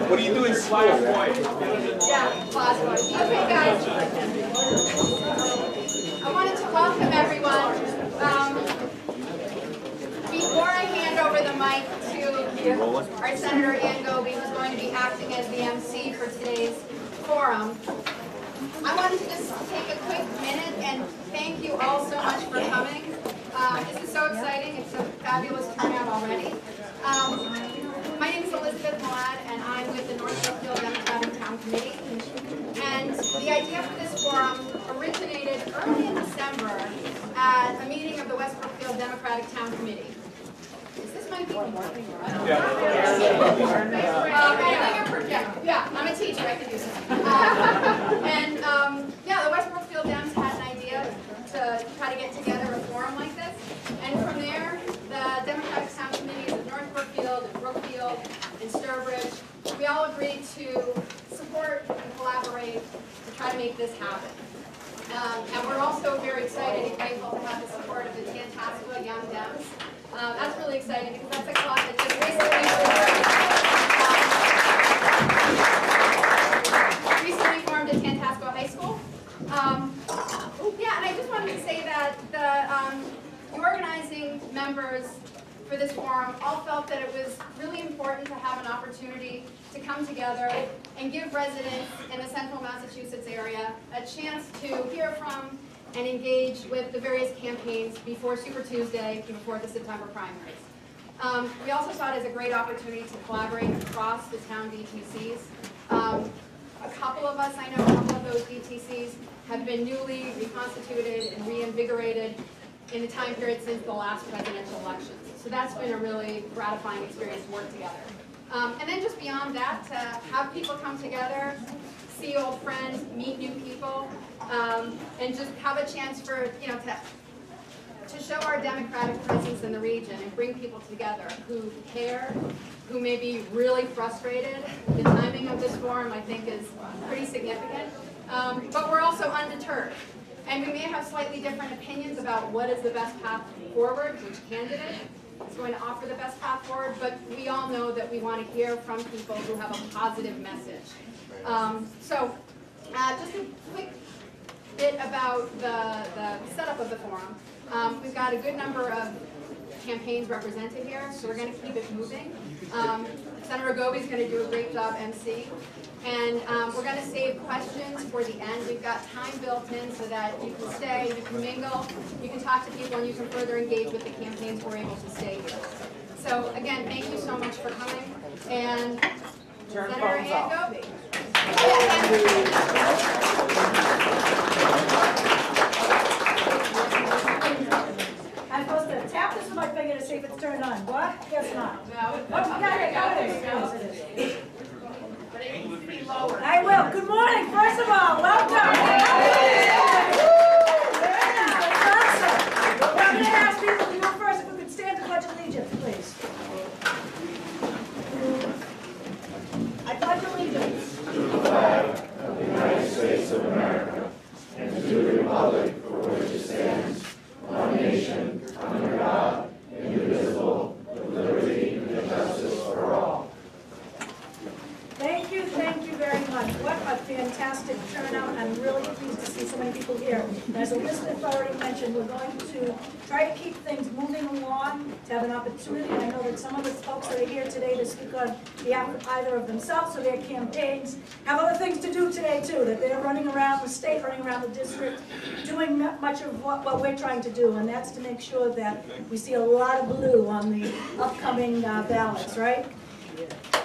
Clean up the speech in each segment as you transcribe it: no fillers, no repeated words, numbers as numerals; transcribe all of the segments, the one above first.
What do you do in school? Yeah, class boy. Okay, guys. I wanted to welcome everyone. Before I hand over the mic to our Senator Ann Goby, who's going to be acting as the MC for today's forum, I wanted to just take a quick minute and thank you all so much for coming. This is so exciting. It's a fabulous turnout already. My name is Elizabeth Millad, and I'm with the North Brookfield Democratic Town Committee. And the idea for this forum originated early in December at a meeting of the West Brookfield Democratic Town Committee. Is this my meeting working? Yeah, I'm a teacher. I can do this. Yeah, the West Brookfield Dems had an idea to try to get together a forum like this. And from there, the Democratic Town Committees of North Brookfield and Brookfield and Sturbridge, we all agreed to support and collaborate to try to make this happen. And we're also very excited and grateful to have the support of the Tantascwa Young Dems. That's really exciting because that's a club that just recently formed at Tantascwa High School. Yeah, and I just wanted to say that the organizing members for this forum all felt that it was really important to have an opportunity to come together and give residents in the central Massachusetts area a chance to hear from and engage with the various campaigns before Super Tuesday, before the September primaries. We also saw it as a great opportunity to collaborate across the town DTCs. A couple of us, I know a couple of those DTCs have been newly reconstituted and reinvigorated in the time period since the last presidential elections. So that's been a really gratifying experience to work together. And then just beyond that, to have people come together, see old friends, meet new people, and just have a chance for, to show our democratic presence in the region and bring people together who care, who may be really frustrated. The timing of this forum, I think, is pretty significant. But we're also undeterred. And we may have slightly different opinions about what is the best path forward, which candidate is going to offer the best path forward, but we all know that we want to hear from people who have a positive message. Just a quick bit about the setup of the forum. We've got a good number of campaigns represented here, so we're going to keep it moving. Senator Goby is going to do a great job emceeing. And we're going to save questions for the end. We've got time built in so that you can stay, you can mingle, you can talk to people, and you can further engage with the campaigns. We're able to stay here. So again, thank you so much for coming. And Senator Ann Goby. I'm supposed to tap this with my finger to see if it's turned on. What? Guess not. No. I will. Good morning, first of all. Welcome. Awesome. I'm going to ask people to go first. If we could stand to pledge allegiance, please. I pledge allegiance to the flag of the United States of America and to the republic for which it stands, one nation, under God, indivisible, with liberty and justice for all. Thank you very much. What a fantastic turnout. I'm really pleased to see so many people here. As Elizabeth already mentioned, we're going to try to keep things moving along, to have an opportunity. I know that some of the folks that are here today to speak on behalf of either of themselves or their campaigns have other things to do today too, that they're running around the state, running around the district, doing much of what we're trying to do, and that's to make sure that we see a lot of blue on the upcoming ballots, right?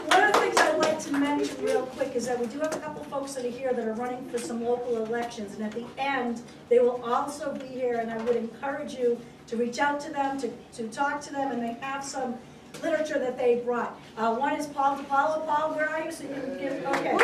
One of the things I'd like to mention real quick is that we do have a couple folks that are here that are running for some local elections, and at the end, they will also be here, and I would encourage you to reach out to them, to talk to them, and they have some literature that they brought. One is Paul DiPaolo. Paul, where are you? So you can give, okay.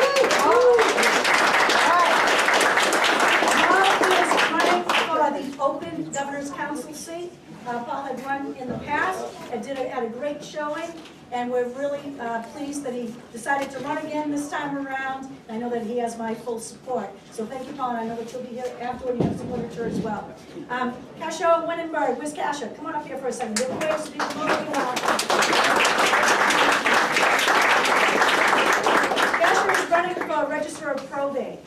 Paul is running for the open governor's council seat. Paul had run in the past and had a great showing, and we're really pleased that he decided to run again this time around. I know that he has my full support. So thank you, Paul, and I know that you'll be here afterward. You have some literature as well. Kasha Winenberg, where's Kasha? Come on up here for a second. Give away so people know you are. register of probate.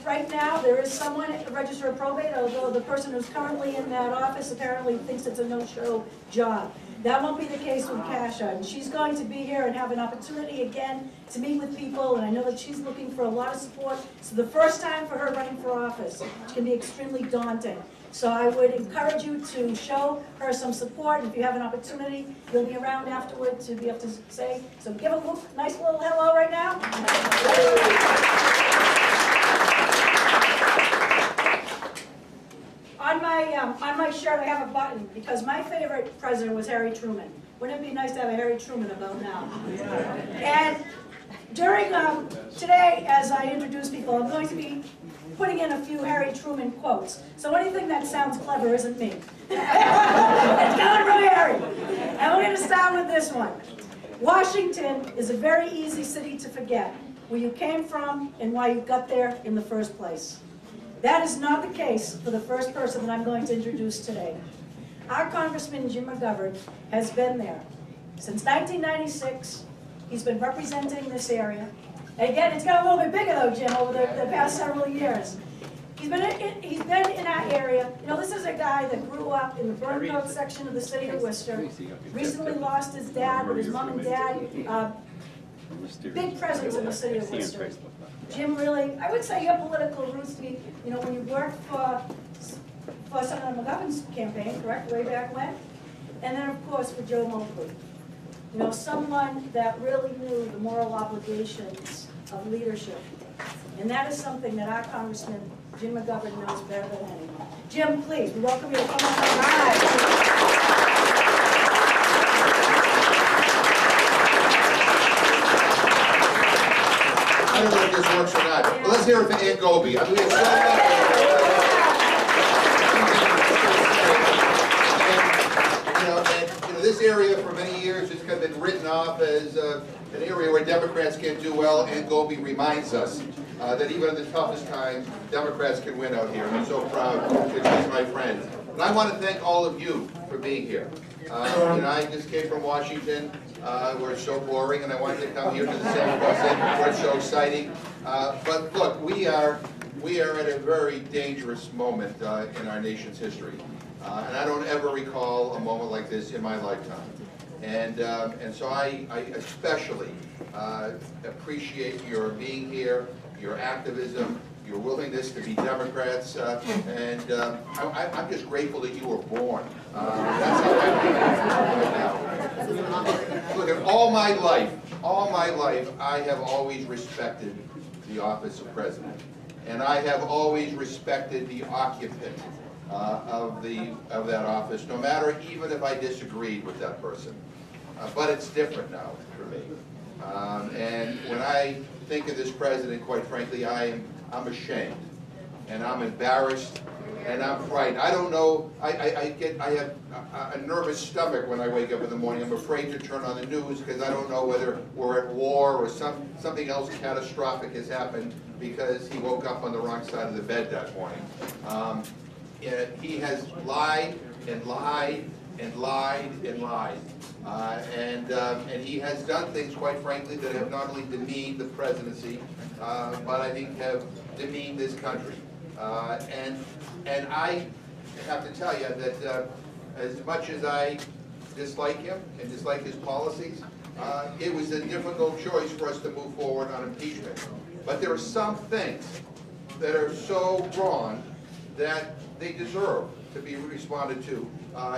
Right now, there is someone at the register of probate, although the person who's currently in that office apparently thinks it's a no-show job. That won't be the case with Kasha, and she's going to be here and have an opportunity again to meet with people, and I know that she's looking for a lot of support. So the first time for her running for office, which can be extremely daunting. So I would encourage you to show her some support, and if you have an opportunity, you'll be around afterward to be able to say, so give a nice little hello right now. On my shirt I have a button because my favorite president was Harry Truman. Wouldn't it be nice to have a Harry Truman about now? And during today, as I introduce people, I'm going to be putting in a few Harry Truman quotes. So anything that sounds clever isn't me. It's coming from Harry. And we're going to start with this one. Washington is a very easy city to forget, where you came from and why you got there in the first place. That is not the case for the first person that I'm going to introduce today. Our Congressman Jim McGovern has been there since 1996. He's been representing this area. And again, it's got a little bit bigger though, Jim, over the past several years. He's been in our area. You know, this is a guy that grew up in the Brimfield section of the city of Worcester. Recently lost his dad, but his mom and dad, big presence in the city of Worcester. Jim really, I would say your political roots, you know, when you worked for Senator McGovern's campaign, correct, way back when? And then, of course, for Joe Moakley. You know, someone that really knew the moral obligations of leadership. And that is something that our Congressman, Jim McGovern, knows better than anyone. Jim, please, we welcome you to come on the ride. I don't know if this works or not, but let's hear it for Aunt Gobi. I mean, it's so this area for many years has kind of been written off as an area where Democrats can't do well. Aunt Gobi reminds us that even in the toughest times, Democrats can win out here. I'm so proud that she's my friend. And I want to thank all of you for being here. I just came from Washington, where it's so boring, and I wanted to come here to the San Jose, where it's so exciting. But look, we are at a very dangerous moment in our nation's history, and I don't ever recall a moment like this in my lifetime. And so I especially appreciate your being here, your activism, your willingness to be Democrats, and I'm just grateful that you were born. That's how I feel right now. Look, at all my life, I have always respected the office of president, and I have always respected the occupant of that office, no matter even if I disagreed with that person. But it's different now for me. And when I think of this president, quite frankly, I'm ashamed, and I'm embarrassed, and I'm frightened. I don't know, I have a nervous stomach when I wake up in the morning. I'm afraid to turn on the news because I don't know whether we're at war or something else catastrophic has happened because he woke up on the wrong side of the bed that morning. He has lied and lied and lied and lied. And he has done things, quite frankly, that have not only demeaned the presidency, but I think have demeaned this country. And I have to tell you that as much as I dislike him and dislike his policies, it was a difficult choice for us to move forward on impeachment. But there are some things that are so wrong that they deserve to be responded to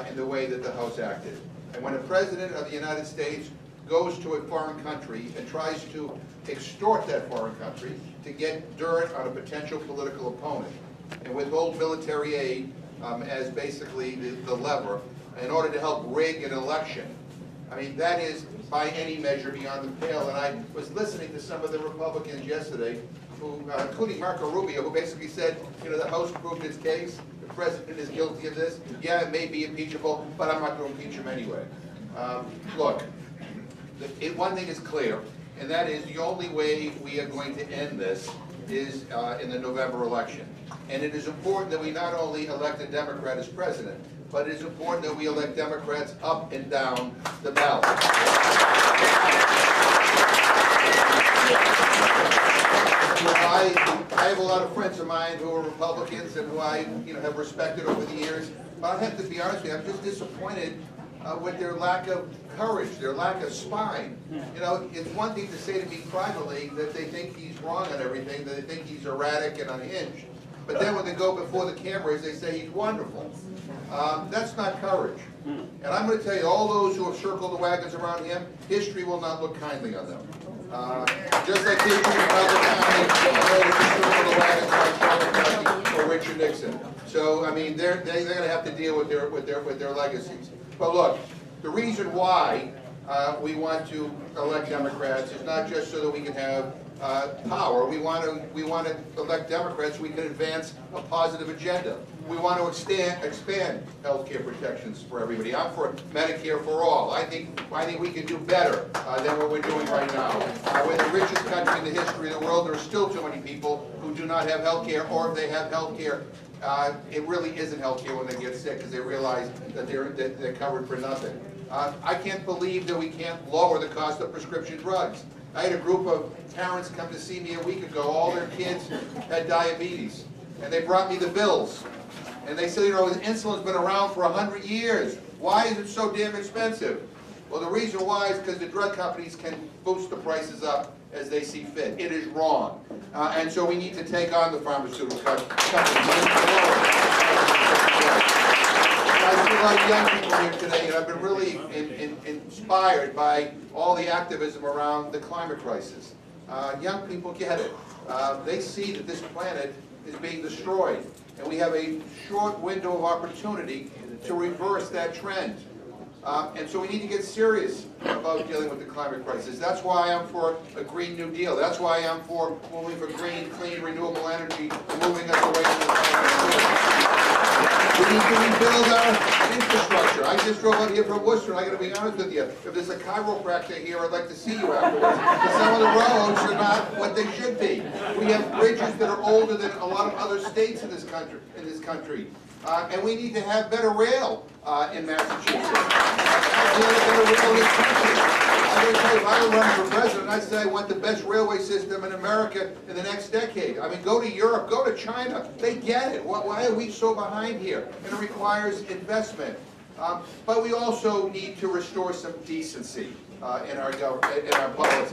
in the way that the House acted. And when a president of the United States goes to a foreign country and tries to extort that foreign country to get dirt on a potential political opponent and withhold military aid as basically the lever in order to help rig an election, I mean, that is by any measure beyond the pale. And I was listening to some of the Republicans yesterday, who, including Marco Rubio, who basically said, you know, the House proved its case. The president is guilty of this. Yeah, it may be impeachable, but I'm not going to impeach him anyway. Look, one thing is clear, and that is the only way we are going to end this is in the November election. And it is important that we not only elect a Democrat as president, but it is important that we elect Democrats up and down the ballot. I have a lot of friends of mine who are Republicans and who I have respected over the years. But I have to be honest with you, I'm just disappointed with their lack of courage, their lack of spine. It's one thing to say to me privately that they think he's wrong on everything, that they think he's erratic and unhinged. But then when they go before the cameras, they say he's wonderful. That's not courage. And I'm going to tell you, all those who have circled the wagons around him, history will not look kindly on them. Just like history will not look kindly on those who circled the wagons like Charlie Bucky or Richard Nixon. So, I mean, they're going to have to deal with their legacies. But look, the reason why we want to elect Democrats is not just so that we can have power. We want to elect Democrats so we can advance a positive agenda. We want to expand health care protections for everybody. I'm for Medicare for all. I think we can do better than what we're doing right now. We're the richest country in the history of the world. There are still too many people who do not have health care, or if they have health care, it really isn't health care when they get sick because they realize that they're covered for nothing. I can't believe that we can't lower the cost of prescription drugs. I had a group of parents come to see me a week ago. All their kids had diabetes, and they brought me the bills. And they said, insulin's been around for 100 years. Why is it so damn expensive? Well, the reason why is because the drug companies can boost the prices up as they see fit. It is wrong. And so we need to take on the pharmaceutical companies. I see a lot of young people here today, and I've been really inspired by all the activism around the climate crisis. Young people get it. They see that this planet is being destroyed, and we have a short window of opportunity to reverse that trend. And so we need to get serious about dealing with the climate crisis. That's why I'm for a Green New Deal. That's why I'm for moving for green, clean, renewable energy, and moving us away from the fossil fuels. We need to rebuild our infrastructure. I just drove out here from Worcester, and I got to be honest with you. If there's a chiropractor here, I'd like to see you afterwards. Because some of the roads are not what they should be. We have bridges that are older than a lot of other states in this country. And we need to have better rail in Massachusetts. I'm going to tell you, if I were running for president, I'd say I want the best railway system in America in the next decade. I mean, go to Europe, go to China. They get it. Why are we so behind here? And it requires investment. But we also need to restore some decency in our politics.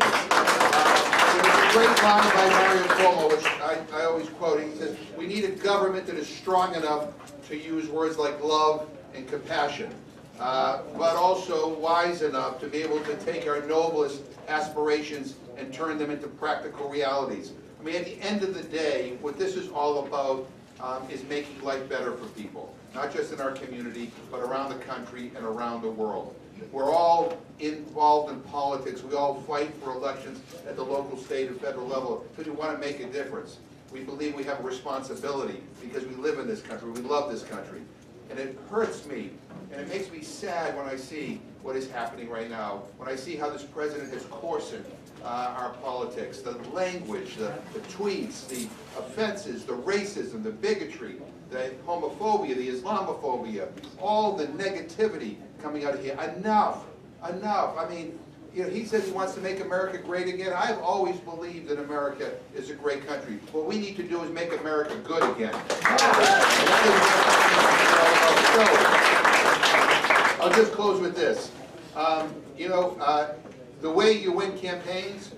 There's a great line by Mario Cuomo, which I always quote. He says, we need a government that is strong enough to use words like love and compassion, but also wise enough to be able to take our noblest aspirations and turn them into practical realities. I mean, at the end of the day, what this is all about is making life better for people, not just in our community, but around the country and around the world. We're all involved in politics. We all fight for elections at the local, state, and federal level because we want to make a difference. We believe we have a responsibility because we live in this country. We love this country. And it hurts me, and it makes me sad when I see what is happening right now, when I see how this president has coarsened our politics, the language, the tweets, the offenses, the racism, the bigotry, the homophobia, the Islamophobia, all the negativity coming out of here. Enough, enough. I mean, he says he wants to make America great again. I've always believed that America is a great country. What we need to do is make America good again. I'll just close with this. The way you win campaigns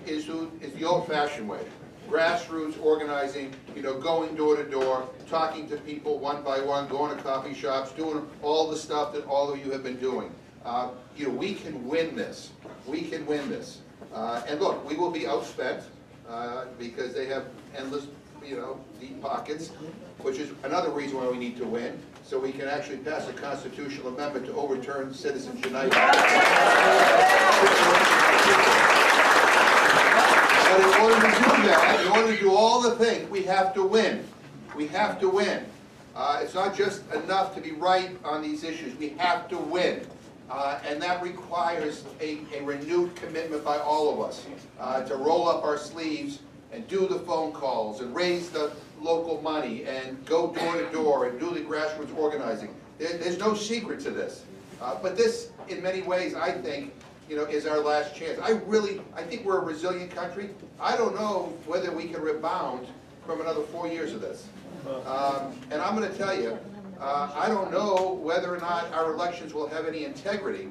is the old-fashioned way. Grassroots organizing, going door to door, talking to people one by one, going to coffee shops, doing all the stuff that all of you have been doing. We can win this. We can win this. And look, we will be outspent because they have endless, deep pockets, which is another reason why we need to win, so we can actually pass a constitutional amendment to overturn Citizens United. But in order to do that, in order to do all the things, we have to win. We have to win. It's not just enough to be right on these issues. We have to win. And that requires a renewed commitment by all of us to roll up our sleeves and do the phone calls and raise the local money and go door to door and do the grassroots organizing. There's no secret to this. But this, in many ways, I think, is our last chance. I think we're a resilient country. I don't know whether we can rebound from another 4 years of this. And I'm going to tell you, I don't know whether or not our elections will have any integrity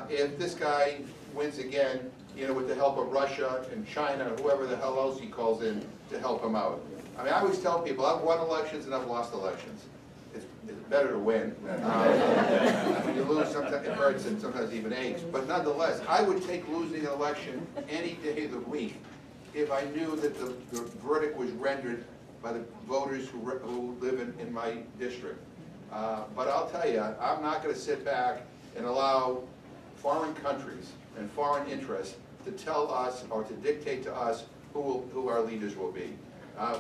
if this guy wins again, with the help of Russia and China, or whoever the hell else he calls in to help him out. I mean, I always tell people, I've won elections and I've lost elections. It's better to win. When you lose, sometimes it hurts and sometimes even aches. But nonetheless, I would take losing an election any day of the week if I knew that the verdict was rendered by the voters who live in my district. But I'll tell you, I'm not going to sit back and allow foreign countries and foreign interests to tell us or to dictate to us who our leaders will be.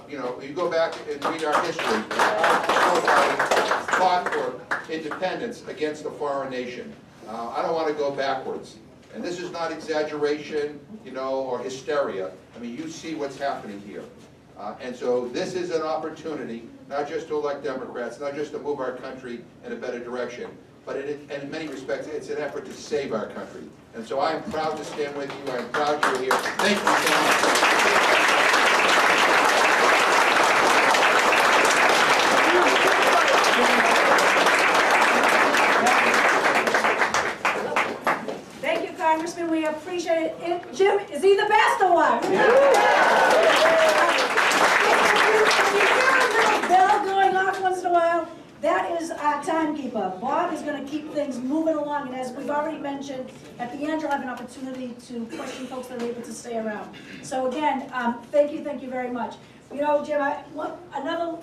You go back and read our history. Our forefathers fought for independence against a foreign nation. I don't want to go backwards. And this is not exaggeration, or hysteria. I mean, you see what's happening here. And so this is an opportunity, not just to elect Democrats, not just to move our country in a better direction, but in many respects, it's an effort to save our country. And so I am proud to stand with you. I am proud you're here. Thank you so much. Thank you, Congressman. We appreciate it. Jim, is he the best or what? Yeah. If you hear a little bell going off once in a while, that is our timekeeper. Bob is going to keep things moving along, and as we've already mentioned, at the end you'll have an opportunity to question folks that are able to stay around. So again, thank you very much. Jim,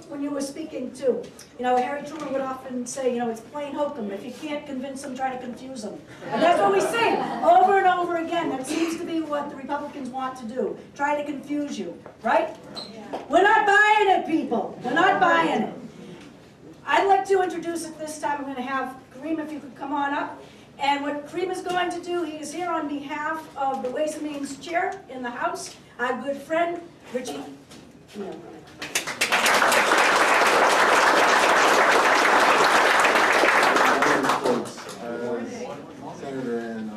when you were speaking too, Harry Truman would often say, it's plain hokum. If you can't convince them, try to confuse them. And that's what we say over and over again. That seems to be what the Republicans want to do. Try to confuse you, right? Yeah. We're not buying it, people. We're not buying it. I'd like to introduce at this time, I'm going to have Kareem, if you could come on up. And what Kareem is going to do, he is here on behalf of the Ways and Means Chair in the House, our good friend, Richie. No. Senator and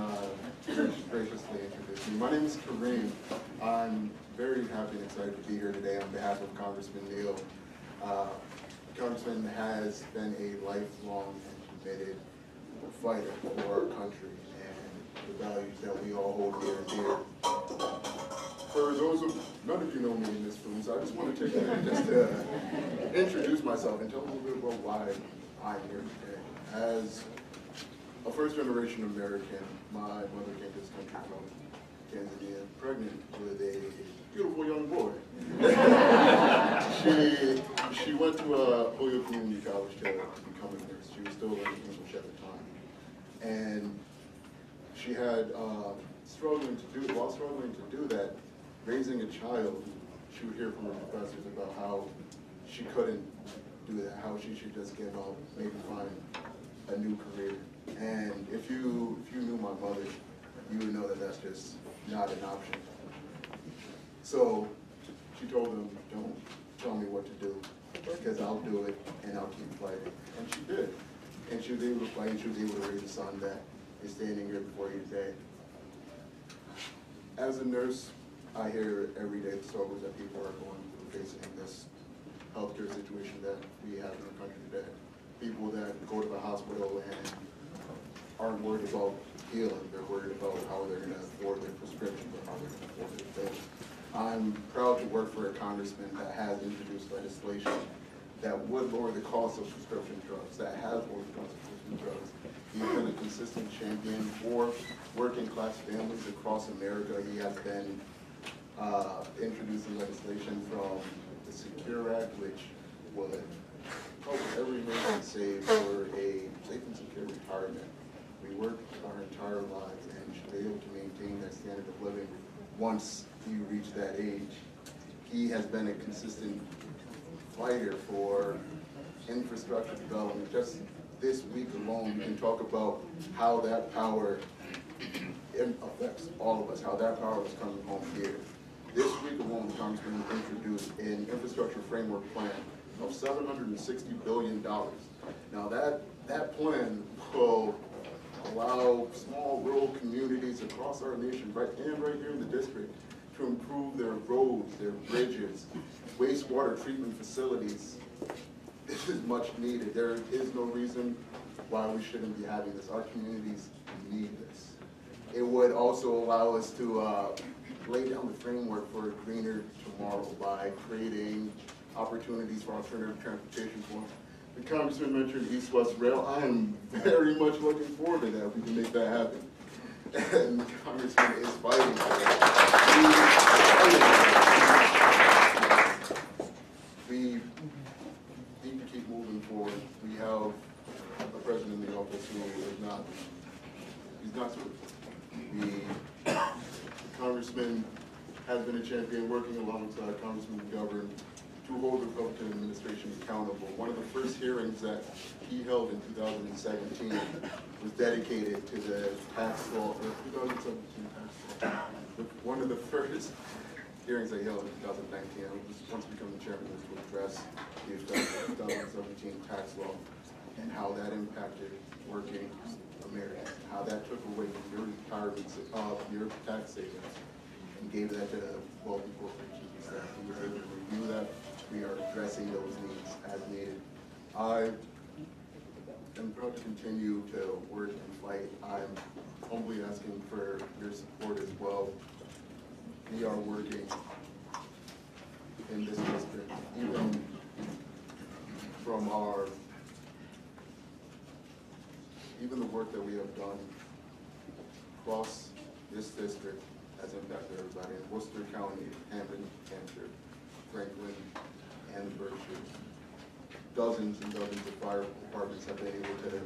graciously introduced me. My name is Kareem. I'm very happy and excited to be here today on behalf of Congressman Neal. Congressman has been a lifelong and committed fighter for our country and the values that we all hold dear and dear. For those of, none of you know me in this room, so I just want to take a minute just to introduce myself and tell a little bit about why I'm here today. As a first-generation American, my mother came to this country from Tanzania, pregnant with a beautiful young boy. She went to Holyoke Community College to become a nurse. She was still learning English at the time. And she had, while struggling to do that, raising a child, she would hear from her professors about how she couldn't do that, how she should just give up, maybe find a new career. And if you knew my mother, you would know that that's just not an option. So she told them, don't tell me what to do, because I'll do it and I'll keep fighting. And she did. And she was able to fight, and she was able to raise a son that is standing here before you today. As a nurse, I hear every day the struggles that people are going through facing this healthcare situation that we have in our country today. People that go to the hospital and aren't worried about healing. They're worried about how they're going to afford their prescriptions or how they're going to afford their bills. I'm proud to work for a congressman that has introduced legislation that would lower the cost of prescription drugs, that has lowered the cost of prescription drugs. He's been a consistent champion for working class families across America. He has been introducing legislation from the Secure Act, which would help every American save for a safe and secure retirement. We work our entire lives and should be able to maintain that standard of living once you reach that age. He has been a consistent fighter for infrastructure development. Just this week alone, we can talk about how that power affects all of us, how that power is coming home here. This week alone, the Congressman introduced an infrastructure framework plan of $760 billion. Now that plan will allow small rural communities across our nation, right here in the district, to improve their roads, their bridges, wastewater treatment facilities. This is much needed. There is no reason why we shouldn't be having this. Our communities need this. It would also allow us to lay down the framework for a greener tomorrow by creating opportunities for alternative transportation forms. The Congressman mentioned East-West Rail. I am very much looking forward to that. We can make that happen. And the Congressman is fighting for that. We need to keep moving forward. We have a president in the office who is not, he's not sort of, the Congressman has been a champion working alongside Congressman McGovern to hold the Republican administration accountable. One of the first hearings that he held in 2017 was dedicated to the tax law, or 2017 tax law. One of the first hearings that he held in 2019, once becoming chairman, was to address the effect of 2017 tax law and how that impacted working Americans, how that took away your retirements, your tax savings, and gave that to wealthy corporations. That we were able to review that. We are addressing those needs as needed. I am proud to continue to work and fight. I'm humbly asking for your support as well. We are working in this district, even from even the work that we have done across this district has impacted everybody in Worcester County, Hampton, Hampshire, Franklin, and Berkshire. Dozens and dozens of fire departments have been able to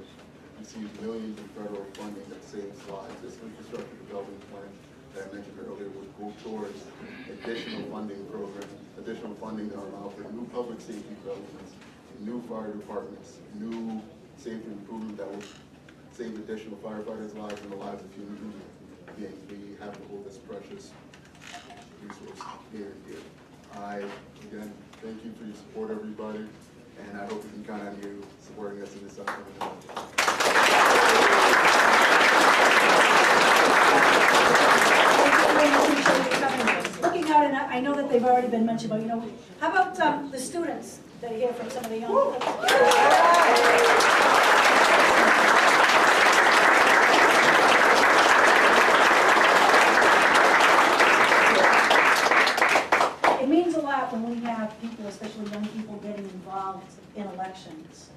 receive millions of federal funding that saves lives. This infrastructure development plan that I mentioned earlier would go towards additional funding programs, additional funding that allow for new public safety developments, new fire departments, new safety improvement that will save additional firefighters' lives and the lives of human beings. We have to hold this precious resource near and dear. I, again, thank you for your support, everybody, and I hope we can count on you supporting us in this upcoming election. Looking out, and I know that they've already been mentioned, but how about the students that are here from some of the young? It means a lot when we have people, especially young people, getting involved in elections.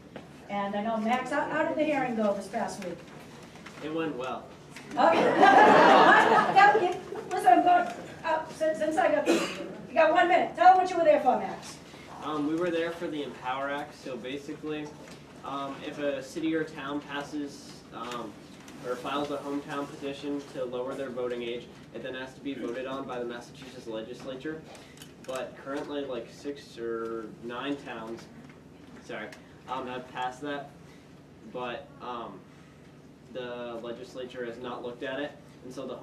And I know, Max, how did the hearing go this past week? It went well. Okay. Listen, I'm going, since I got, you got 1 minute. Tell them what you were there for, Max. We were there for the Empower Act. So basically, if a city or town passes or files a hometown petition to lower their voting age, it then has to be voted on by the Massachusetts legislature. But currently, like 6 or 9 towns, have passed that. But the legislature has not looked at it, and so the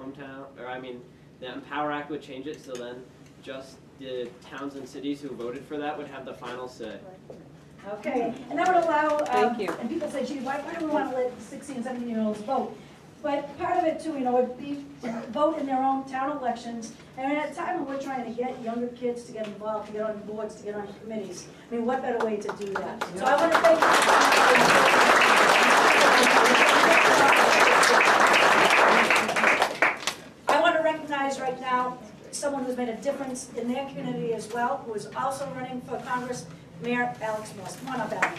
the Empower Act would change it. So then, just the towns and cities who voted for that would have the final say. Okay, and that would allow, Thank you. and people say, gee, why do we want to let 16 and 17-year-olds vote? But part of it too, would be to vote in their own town elections. And at a time when we're trying to get younger kids to get involved, to get on boards, to get on committees, what better way to do that? So I want to thank you. I want to recognize right now someone who's made a difference in their community as well, who is also running for Congress, Mayor Alex Morse. Come on up, Alex.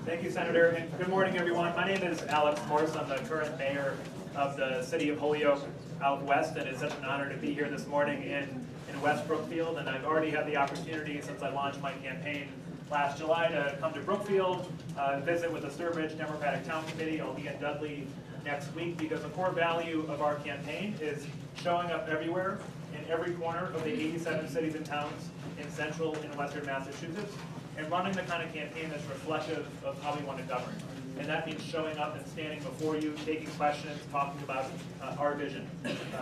Thank you, Senator, and good morning, everyone. My name is Alex Morse. I'm the current mayor of the city of Holyoke out west, and it's such an honor to be here this morning in West Brookfield. And I've already had the opportunity since I launched my campaign last July to come to Brookfield, visit with the Sturbridge Democratic Town Committee. I'll be in Dudley next week because the core value of our campaign is showing up everywhere in every corner of the 87 cities and towns in central and western Massachusetts and running the kind of campaign that's reflective of how we want to govern. And that means showing up and standing before you, taking questions, talking about our vision.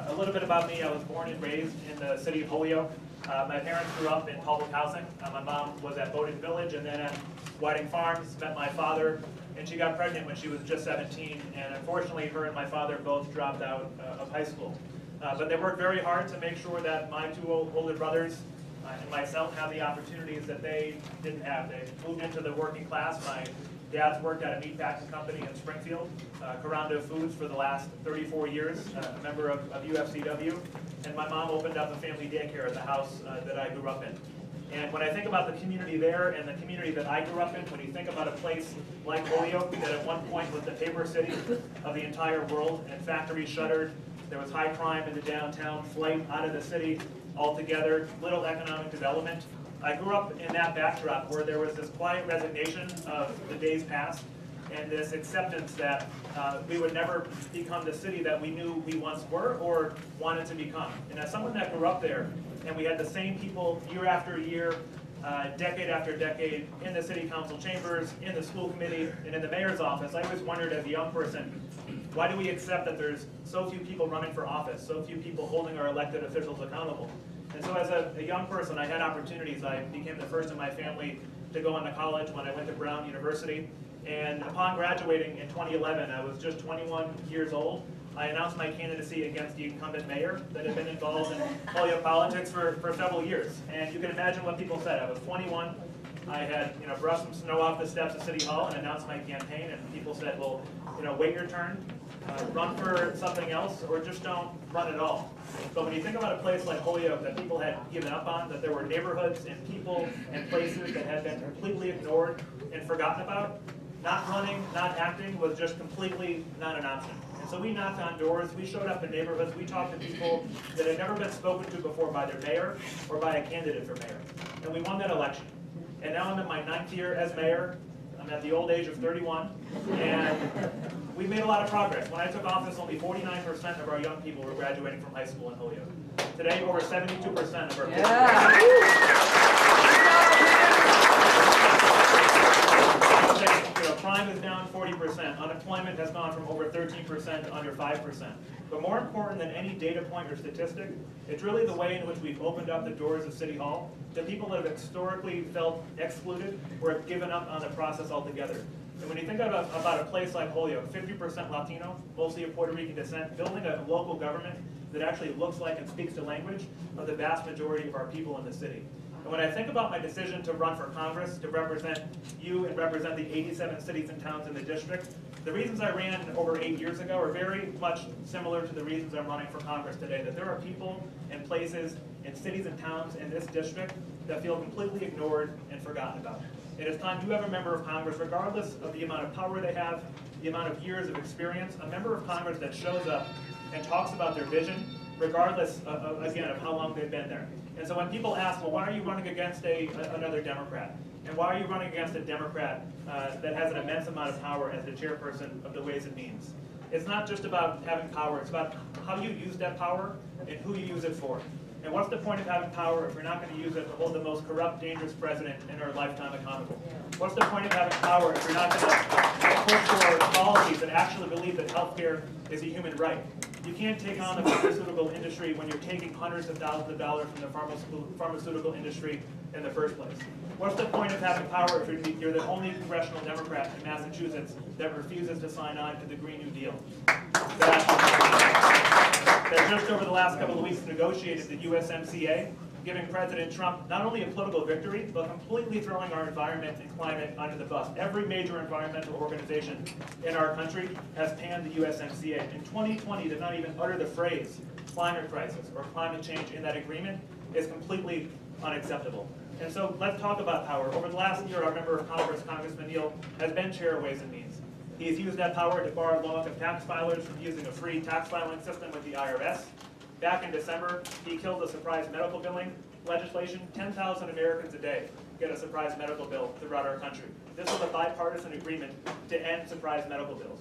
A little bit about me: I was born and raised in the city of Holyoke. My parents grew up in public housing. My mom was at Bowdoin Village and then at Whiting Farms. Met my father, and she got pregnant when she was just 17. And unfortunately, her and my father both dropped out of high school. But they worked very hard to make sure that my two older brothers and myself have the opportunities that they didn't have. They moved into the working class. My dad's worked at a meat packing company in Springfield, Carando Foods, for the last 34 years, a member of UFCW. And my mom opened up a family daycare at the house that I grew up in. And when I think about the community there and the community that I grew up in, when you think about a place like Holyoke that at one point was the paper city of the entire world, and factories shuttered, there was high crime in the downtown, flight out of the city altogether, little economic development. I grew up in that backdrop where there was this quiet resignation of the days past and this acceptance that we would never become the city that we knew we once were or wanted to become. And as someone that grew up there, and we had the same people year after year, decade after decade, in the city council chambers, in the school committee, and in the mayor's office, I always wondered as a young person, why do we accept that there's so few people running for office, so few people holding our elected officials accountable? And so as a young person, I had opportunities. I became the first in my family to go on to college when I went to Brown University. And upon graduating in 2011, I was just 21 years old. I announced my candidacy against the incumbent mayor that had been involved in Holyoke politics for several years. And you can imagine what people said. I was 21. I had brushed some snow off the steps of City Hall and announced my campaign. And people said, well, wait your turn, run for something else, or just don't run at all. But when you think about a place like Holyoke that people had given up on, that there were neighborhoods and people and places that had been completely ignored and forgotten about, not running, not acting was just completely not an option. And so we knocked on doors, we showed up in neighborhoods, we talked to people that had never been spoken to before by their mayor or by a candidate for mayor. And we won that election. And now I'm in my 9th year as mayor. I'm at the old age of 31, and we've made a lot of progress. When I took office, only 49% of our young people were graduating from high school in Holyoke. Today, over 72% of our kids. Crime is down 40%. Unemployment has gone from over 13% to under 5%. But more important than any data point or statistic, it's really the way in which we've opened up the doors of City Hall to people that have historically felt excluded or have given up on the process altogether. And when you think about a place like Holyoke, 50% Latino, mostly of Puerto Rican descent, building a local government that actually looks like and speaks the language of the vast majority of our people in the city. And when I think about my decision to run for Congress, to represent you and represent the 87 cities and towns in the district, the reasons I ran over 8 years ago are very much similar to the reasons I'm running for Congress today. That there are people and places and cities and towns in this district that feel completely ignored and forgotten about. And it's time you have a member of Congress, regardless of the amount of power they have, the amount of years of experience, a member of Congress that shows up and talks about their vision, regardless, again, of how long they've been there. And so when people ask, well, why are you running against another Democrat? And why are you running against a Democrat that has an immense amount of power as the chairperson of the Ways and Means? It's not just about having power, it's about how you use that power and who you use it for. And what's the point of having power if you're not going to use it to hold the most corrupt, dangerous president in our lifetime accountable? What's the point of having power if you're not going to push for policies that actually believe that healthcare is a human right? You can't take on the pharmaceutical industry when you're taking hundreds of thousands of dollars from the pharmaceutical industry in the first place. What's the point of having power if you're the only congressional Democrat in Massachusetts that refuses to sign on to the Green New Deal? That just over the last couple of weeks negotiated the USMCA, giving President Trump not only a political victory, but completely throwing our environment and climate under the bus. Every major environmental organization in our country has panned the USMCA. In 2020, to not even utter the phrase climate crisis or climate change in that agreement is completely unacceptable. And so let's talk about power. Over the last year, our member of Congress, Congressman Neal, has been chair of Ways and Means. He's used that power to bar low-income tax filers from using a free tax filing system with the IRS. Back in December, he killed the surprise medical billing legislation. 10,000 Americans a day get a surprise medical bill throughout our country. This was a bipartisan agreement to end surprise medical bills.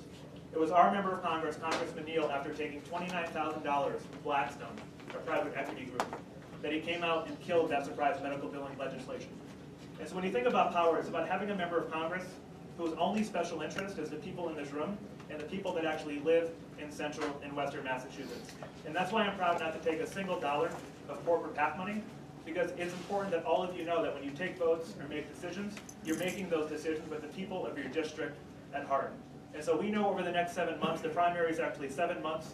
It was our member of Congress, Congressman Neal, after taking $29,000 from Blackstone, a private equity group, that he came out and killed that surprise medical billing legislation. And so when you think about power, it's about having a member of Congress whose only special interest is the people in this room and the people that actually live in central and western Massachusetts. And that's why I'm proud not to take a single dollar of corporate PAC money, because it's important that all of you know that when you take votes or make decisions, you're making those decisions with the people of your district at heart. And so we know over the next 7 months, the primary is actually 7 months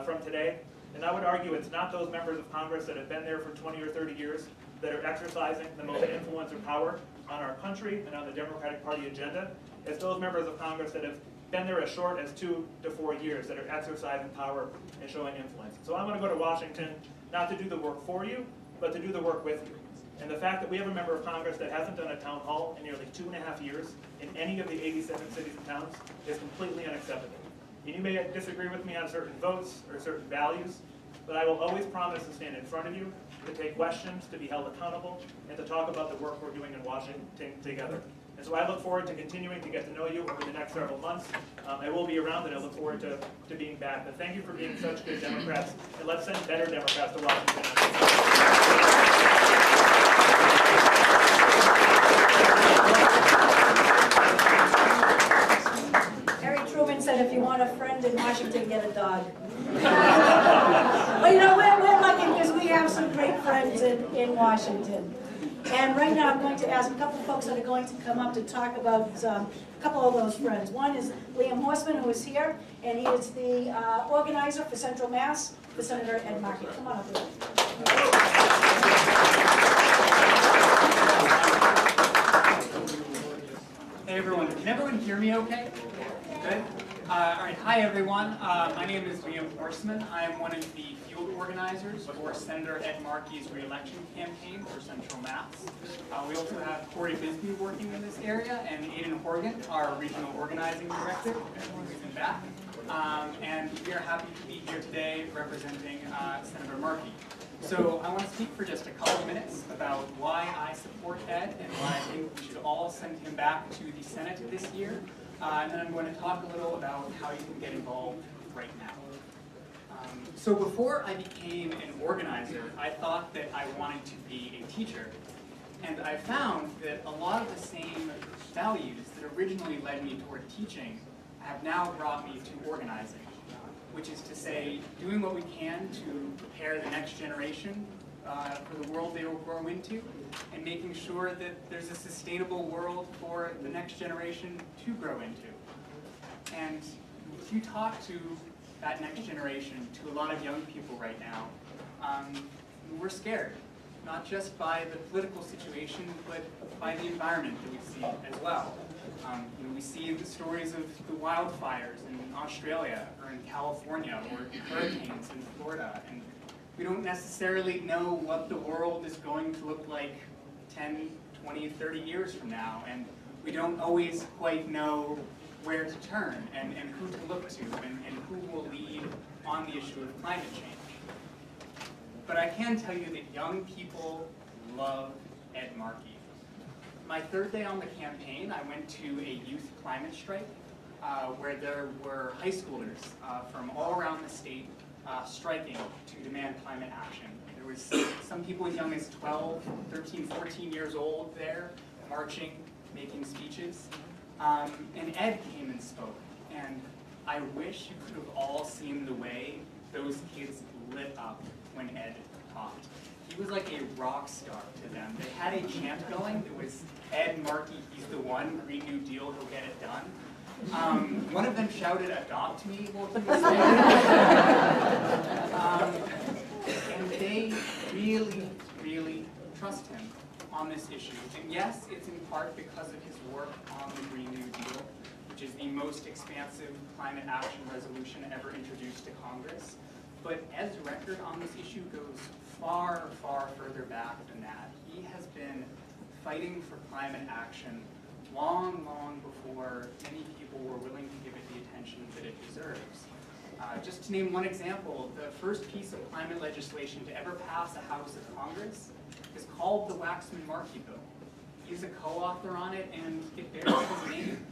from today, and I would argue it's not those members of Congress that have been there for 20 or 30 years that are exercising the most influence or power on our country and on the Democratic Party agenda. It's those members of Congress that have been there as short as 2 to 4 years that are exercising power and showing influence. So I'm going to go to Washington not to do the work for you, but to do the work with you. And the fact that we have a member of Congress that hasn't done a town hall in nearly 2.5 years in any of the 87 cities and towns is completely unacceptable. And you may disagree with me on certain votes or certain values, but I will always promise to stand in front of you, to take questions, to be held accountable, and to talk about the work we're doing in Washington together. And so I look forward to continuing to get to know you over the next several months. I will be around, and I look forward to being back. But thank you for being such good Democrats, and let's send better Democrats to Washington. Harry Truman said, if you want a friend in Washington, get a dog. Well, you know, we're lucky because we have some great friends in Washington. And right now I'm going to ask a couple of folks that are going to come up to talk about a couple of those friends. One is Liam Horseman, who is here, and he is the organizer for Central Mass for Senator Ed Markey. Come on up, Liam. Hey everyone, can everyone hear me okay? Good? All right, hi everyone. My name is Liam Horseman. I am one of the field organizers for Senator Ed Markey's re-election campaign for Central Mass. We also have Corey Bisbee working in this area, and Aidan Horgan, our regional organizing director, who's in back. And we are happy to be here today representing Senator Markey. So I want to speak for just a couple of minutes about why I support Ed and why I think we should all send him back to the Senate this year. And then I'm going to talk a little about how you can get involved right now. So before I became an organizer, I thought that I wanted to be a teacher. And I found that a lot of the same values that originally led me toward teaching have now brought me to organizing, which is to say, doing what we can to prepare the next generation for the world they will grow into, and making sure that there's a sustainable world for the next generation to grow into. And if you talk to that next generation, to a lot of young people right now, we're scared, not just by the political situation, but by the environment that we see as well. We see the stories of the wildfires in Australia or in California, or hurricanes in Florida, and we don't necessarily know what the world is going to look like 10, 20, 30 years from now, and we don't always quite know where to turn and who to look to and who will lead on the issue of climate change. But I can tell you that young people love Ed Markey. My third day on the campaign, I went to a youth climate strike where there were high schoolers from all around the state striking to demand climate action. There was some people as young as 12, 13, 14 years old there, marching, making speeches. And Ed came and spoke, and I wish you could have all seen the way those kids lit up when Ed talked. He was like a rock star to them. They had a chant going. It was Ed Markey, he's the one, Green New Deal, he'll get it done. One of them shouted, "Adopt me," while he was there. And they really, really trust him on this issue. And yes, it's in part because of his work on the Green New Deal, which is the most expansive climate action resolution ever introduced to Congress. But Ed's record on this issue goes far, far further back than that. He has been fighting for climate action long, long before many people were willing to give it the attention that it deserves. Just to name one example, the first piece of climate legislation to ever pass the House of Congress is called the Waxman-Markey Bill. He's a co-author on it, and it bears his name.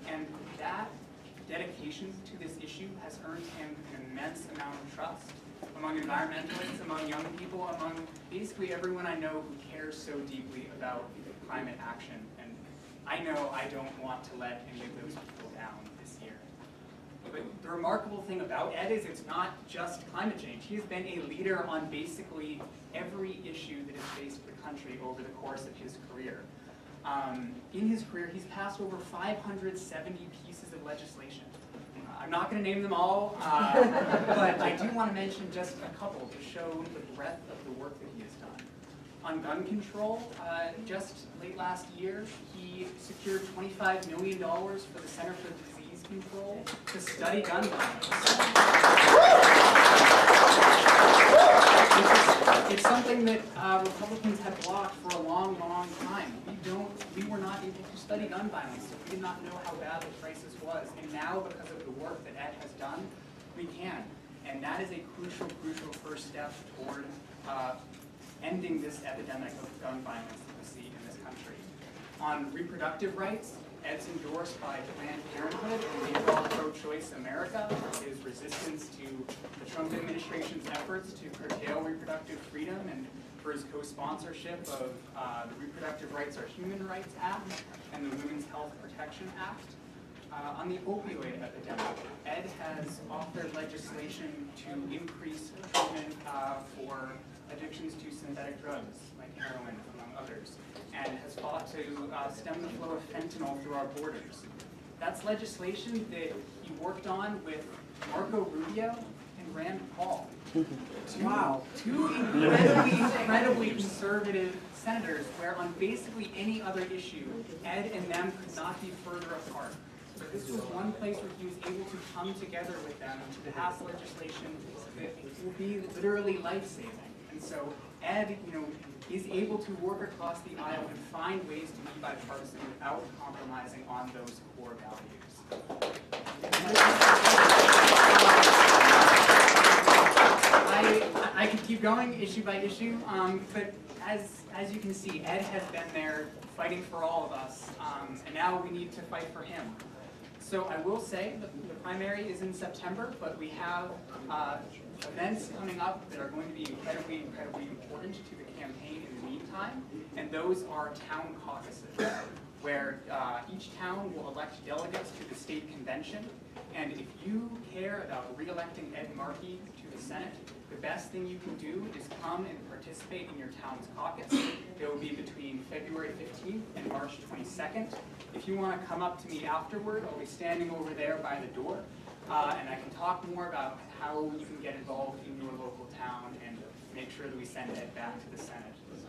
And that dedication to this issue has earned him an immense amount of trust among environmentalists, among young people, among basically everyone I know who cares so deeply about climate action. And I know I don't want to let any of those people down this year. But the remarkable thing about Ed is it's not just climate change. He has been a leader on basically every issue that has faced the country over the course of his career. In his career, he's passed over 570 pieces of legislation. I'm not going to name them all, but I do want to mention just a couple to show the breadth of the work that he has done. On gun control, just late last year, he secured $25 million for the Center for Disease Control to study gun violence. It's something that Republicans had blocked for a long, long time. We were not able to study gun violence, so we did not know how bad the crisis was. And now, because of the work that Ed has done, we can. And that is a crucial, crucial first step toward ending this epidemic of gun violence that we see in this country. On reproductive rights, Ed's endorsed by Planned Parenthood and the overall pro-choice America for his resistance to the Trump administration's efforts to curtail reproductive freedom and for his co-sponsorship of the Reproductive Rights Are Human Rights Act and the Women's Health Protection Act. On the opioid epidemic, Ed has authored legislation to increase treatment for addictions to synthetic drugs like heroin, among others, and has fought to stem the flow of fentanyl through our borders. That's legislation that he worked on with Marco Rubio and Rand Paul. Two incredibly conservative senators where on basically any other issue, Ed and them could not be further apart. So this was one place where he was able to come together with them to pass legislation that will be literally life-saving. And so Ed, is able to work across the aisle and find ways to be bipartisan without compromising on those core values. I could keep going issue by issue, but as you can see, Ed has been there fighting for all of us, and now we need to fight for him. So I will say that the primary is in September, but we have events coming up that are going to be incredibly, incredibly important to the campaign in the meantime, and those are town caucuses, where each town will elect delegates to the state convention, and if you care about re-electing Ed Markey to the Senate, the best thing you can do is come and participate in your town's caucus. It will be between February 15th and March 22nd. If you want to come up to me afterward, I'll be standing over there by the door, and I can talk more about how you can get involved in your local town and make sure that we send Ed back to the Senate. So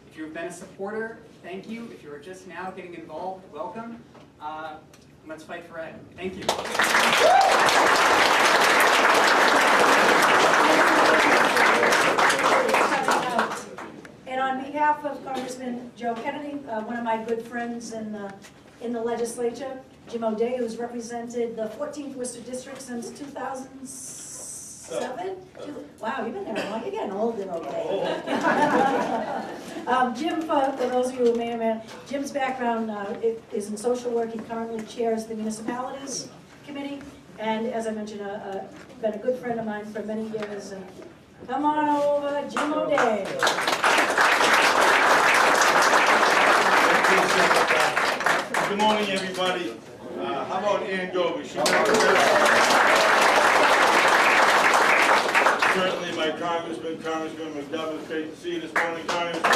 if you've been a supporter, thank you. If you're just now getting involved, welcome. Let's fight for Ed. Thank you. And on behalf of Congressman Joe Kennedy, one of my good friends in the legislature, Jim O'Day, who's represented the 14th Worcester District since 2007. Wow, you've been there long. You're getting older, O'Day. Jim, for those of you who may or may not, Jim's background is in social work. He currently chairs the Municipalities Committee, and as I mentioned, been a good friend of mine for many years. And come on over, Jim O'Day. Good morning, everybody. How about Ann Goby? Certainly my Congressman McDonough, it's great to see you this morning, Congressman.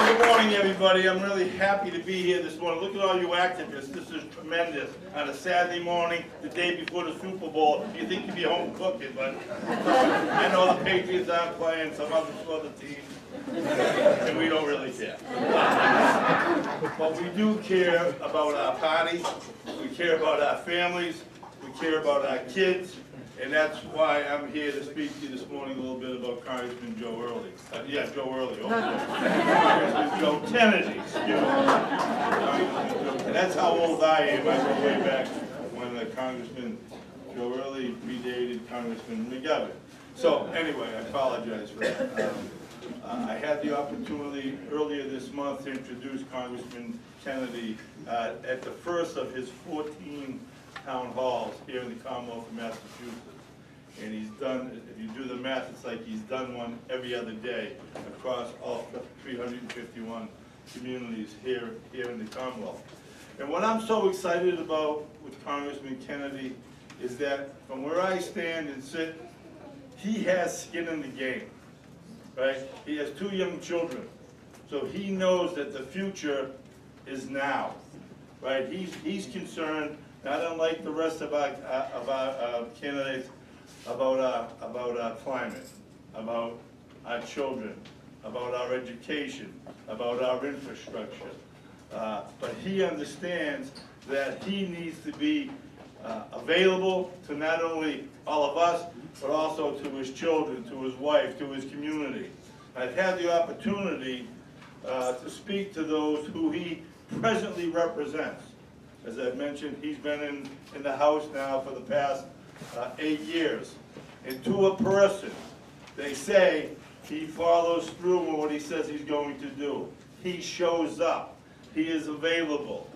Good morning, everybody. I'm really happy to be here this morning. Look at all you activists. This is tremendous. On a Saturday morning, the day before the Super Bowl, you think you'd be home cooking, but I know the Patriots aren't playing, some other teams, and we don't really care. But we do care about our party, we care about our families, we care about our kids, and that's why I'm here to speak to you this morning a little bit about Congressman Joe Early. Joe Early. Congressman Joe Kennedy. And that's how old I am. I go way back when Congressman Joe Early predated Congressman McGovern. So anyway, I apologize for that. I had the opportunity earlier this month to introduce Congressman Kennedy at the first of his 14 town halls here in the Commonwealth of Massachusetts. And he's done, if you do the math, it's like he's done one every other day across all 351 communities here in the Commonwealth. And what I'm so excited about with Congressman Kennedy is that from where I stand and sit, he has skin in the game, right? He has 2 young children, so he knows that the future is now, right? He's concerned, not unlike the rest of our candidates, about our climate, about our children, about our education, about our infrastructure. But he understands that he needs to be available to not only all of us, but also to his children, to his wife, to his community. I've had the opportunity to speak to those who he presently represents. As I've mentioned, he's been in the House now for the past 8 years. And to a person, they say he follows through on what he says he's going to do. He shows up. He is available.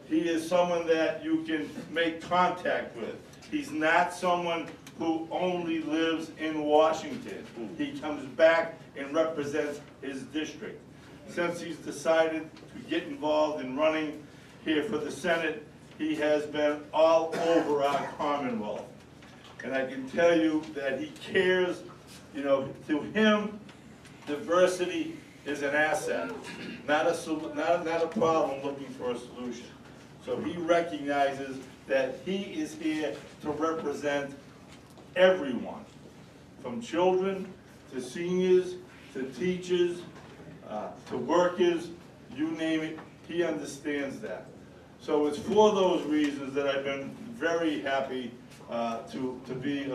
He is someone that you can make contact with. He's not someone who only lives in Washington. He comes back and represents his district. Since he's decided to get involved in running here for the Senate, he has been all over our Commonwealth. And I can tell you that he cares, you know, to him, diversity is an asset, not a problem looking for a solution. So he recognizes that he is here to represent everyone, from children to seniors to teachers to workers, you name it, he understands that. So it's for those reasons that I've been very happy to be an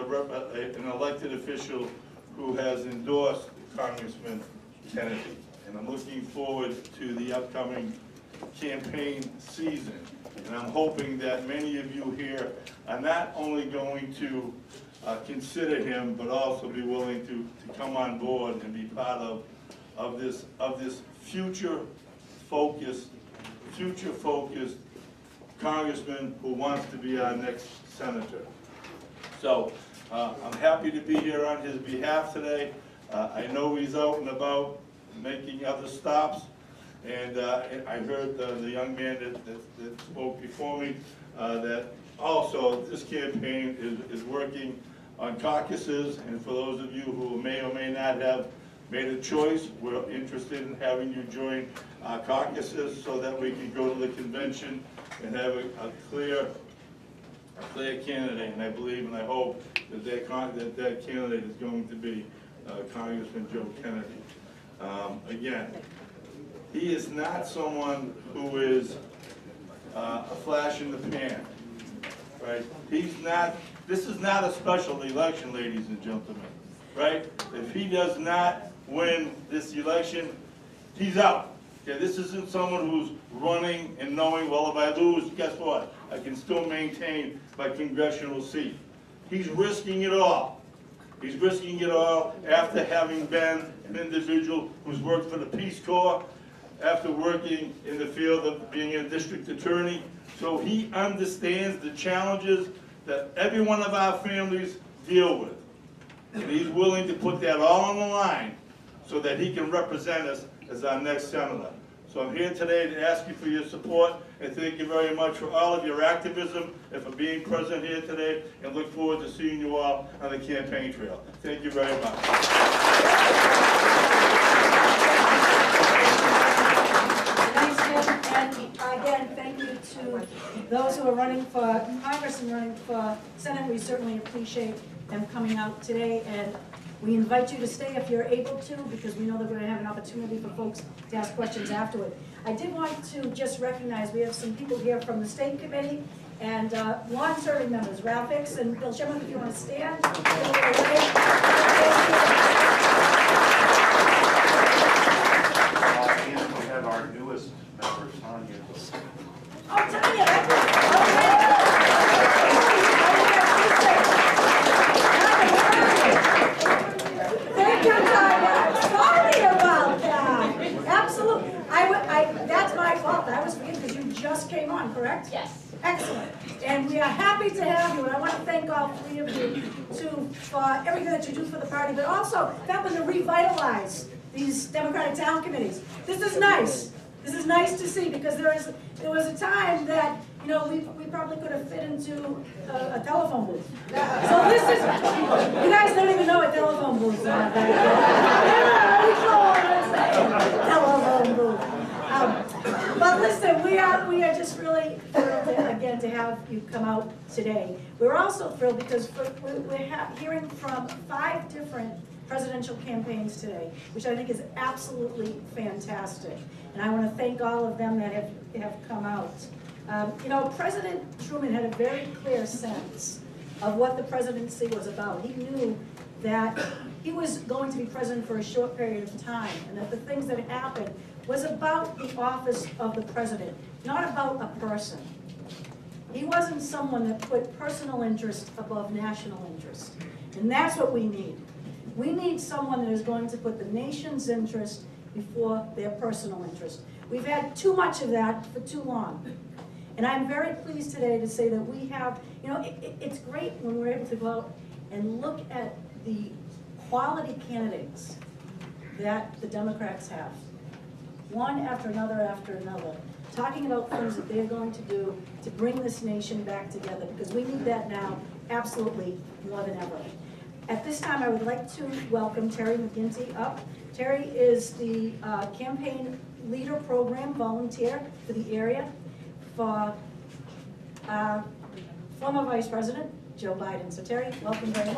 elected official who has endorsed Congressman Kennedy. And I'm looking forward to the upcoming campaign season. And I'm hoping that many of you here are not only going to consider him, but also be willing to come on board and be part of this future-focused congressman who wants to be our next senator. So I'm happy to be here on his behalf today. I know he's out and about making other stops, and I heard the young man that spoke before me that also this campaign is working on caucuses, and for those of you who may or may not have made a choice, we're interested in having you join our caucuses so that we can go to the convention and have a clear candidate. And I believe and I hope that that candidate is going to be Congressman Joe Kennedy. Again, he is not someone who is a flash in the pan, right? This is not a special election, ladies and gentlemen, right? If he does not win this election, he's out. Okay, this isn't someone who's running and knowing, well, if I lose, guess what? I can still maintain my congressional seat. He's risking it all. He's risking it all after having been an individual who's worked for the Peace Corps, after working in the field of being a district attorney. So he understands the challenges that every one of our families deal with. And he's willing to put that all on the line so that he can represent us as our next senator. So I'm here today to ask you for your support, and thank you very much for all of your activism and for being present here today, and look forward to seeing you all on the campaign trail. Thank you very much. Thanks, Jim, and again, thank you to those who are running for Congress and running for Senate. We certainly appreciate them coming out today, and we invite you to stay if you're able to, because we know that we're going to have an opportunity for folks to ask questions afterward. I did want to just recognize we have some people here from the State Committee and long-serving members, Ralph Hicks and Bill Shimon, if you want to stand. And we have our newest member, Tanya. Oh, Tanya! Thank you, Tanya. Sorry about that. Absolutely. That's my fault. I was forgetting because you just came on, correct? Yes. Excellent. And we are happy to have you. And I want to thank all three of you for everything that you do for the party, but also helping to revitalize these Democratic Town Committees. This is nice. This is nice to see, because there was a time that, you know, we probably could have fit into a telephone booth. So this is, you guys don't even know what telephone booths are. Telephone booth. But listen, we are just really thrilled again to have you come out today. We're also thrilled because we're hearing from 5 different presidential campaigns today, which I think is absolutely fantastic. And I want to thank all of them that have come out. You know, President Truman had a very clear sense of what the presidency was about. He knew that he was going to be president for a short period of time, and that the things that happened was about the office of the president, not about a person. He wasn't someone that put personal interest above national interest. And that's what we need. We need someone that is going to put the nation's interest before their personal interest. We've had too much of that for too long. And I'm very pleased today to say that we have, you know, it's great when we're able to go out and look at the quality candidates that the Democrats have. One after another, talking about things that they're going to do to bring this nation back together, because we need that now absolutely more than ever. At this time, I would like to welcome Terry McGinty up. Terry is the campaign leader program volunteer for the area for former Vice President Joe Biden. So Terry, welcome very much.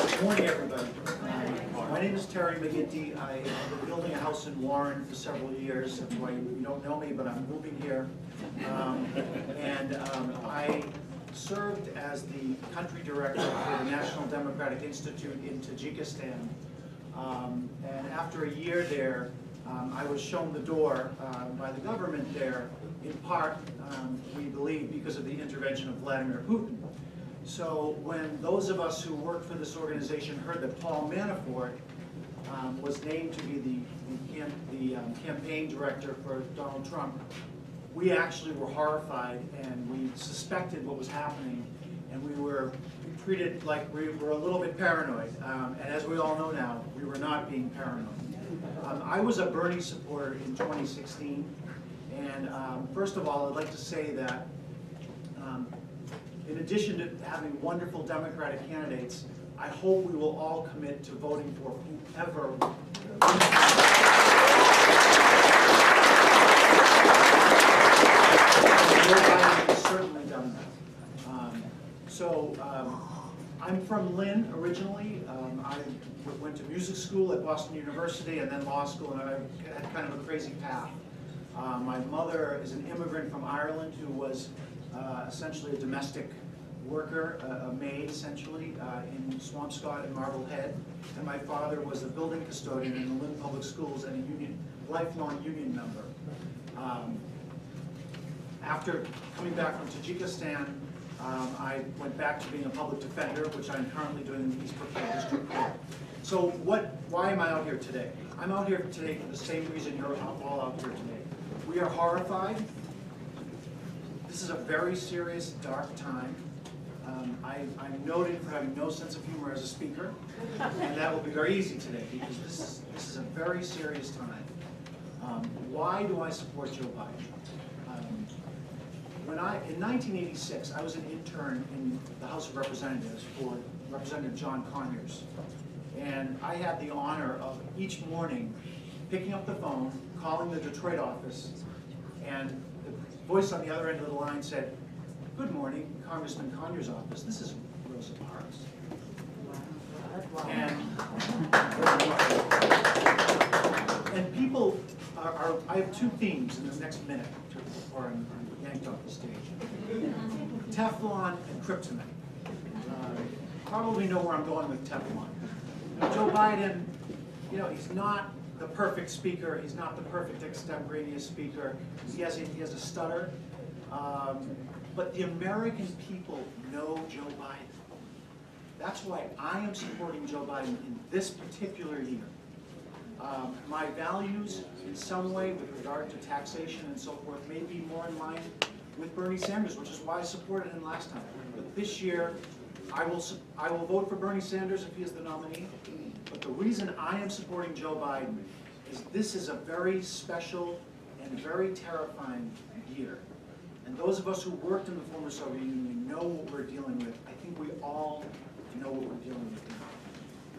Good morning, everybody. My name is Terry McGinty. I have been building a house in Warren for several years. That's why you don't know me, but I'm moving here. I served as the country director for the National Democratic Institute in Tajikistan. And after a year there, I was shown the door by the government there, in part, we believe, because of the intervention of Vladimir Putin. So when those of us who worked for this organization heard that Paul Manafort was named to be the campaign director for Donald Trump, we actually were horrified, and we suspected what was happening, and we were treated like we were a little bit paranoid. And as we all know now, we were not being paranoid. I was a Bernie supporter in 2016, and first of all, I'd like to say that in addition to having wonderful Democratic candidates, I hope we will all commit to voting for whoever. Joe Biden has certainly done that. I'm from Lynn originally. I went to music school at Boston University and then law school, and I had kind of a crazy path. My mother is an immigrant from Ireland who was essentially a domestic worker, a maid essentially, in Swampscott and Marblehead. And my father was a building custodian in the Lynn Public Schools and a lifelong union member. After coming back from Tajikistan, I went back to being a public defender, which I'm currently doing in the East Brookfield District Court. So why am I out here today? I'm out here today for the same reason you're all out here today. We are horrified. This is a very serious, dark time. I'm noted for having no sense of humor as a speaker, and that will be very easy today because this is a very serious time. Why do I support Joe Biden? In 1986, I was an intern in the House of Representatives for Representative John Conyers, and I had the honor of each morning picking up the phone, calling the Detroit office, and the voice on the other end of the line said, "Good morning, Congressman Conyers' office. This is Rosa Parks." And people I have 2 themes in the next minute before I'm yanked off the stage. Teflon and kryptonite. Probably know where I'm going with Teflon. Now, Joe Biden, you know, he's not the perfect speaker. He's not the perfect extemporaneous speaker. He has a stutter. But the American people know Joe Biden. That's why I am supporting Joe Biden in this particular year. My values, in some way, with regard to taxation and so forth, may be more in line with Bernie Sanders, which is why I supported him last time. But this year, I will vote for Bernie Sanders if he is the nominee. But the reason I am supporting Joe Biden is this is a very special and very terrifying year. And those of us who worked in the former Soviet Union know what we're dealing with. I think we all know what we're dealing with now.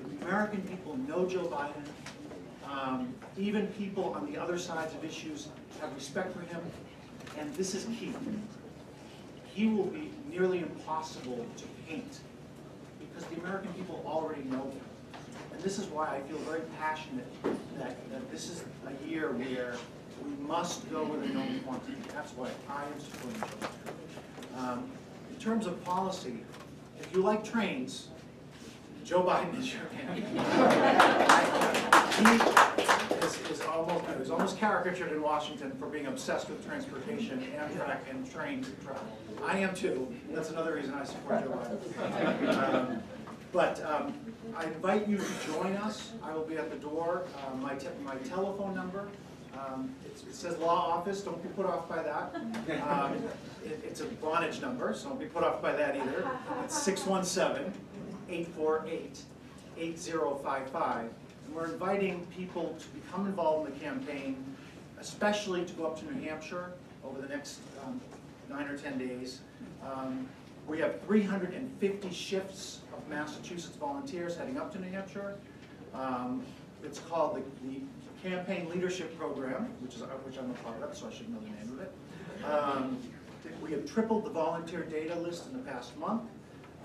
The American people know Joe Biden. Even people on the other sides of issues have respect for him. And this is key. He will be nearly impossible to paint because the American people already know him. And this is why I feel very passionate that this is a year where we must go with a known quantity. That's why I am supporting Joe Biden. In terms of policy, if you like trains, Joe Biden is your man. He is almost caricatured in Washington for being obsessed with transportation, Amtrak, and train travel. I am too. That's another reason I support Joe Biden. I invite you to join us. I will be at the door. My telephone number, it says law office. Don't be put off by that. It's a bondage number, so don't be put off by that either. It's 617-848-8055. And we're inviting people to become involved in the campaign, especially to go up to New Hampshire over the next 9 or 10 days. We have 350 shifts of Massachusetts volunteers heading up to New Hampshire. It's called the Campaign Leadership Program, which I'm a part of, so I should know the name of it. We have tripled the volunteer data list in the past month.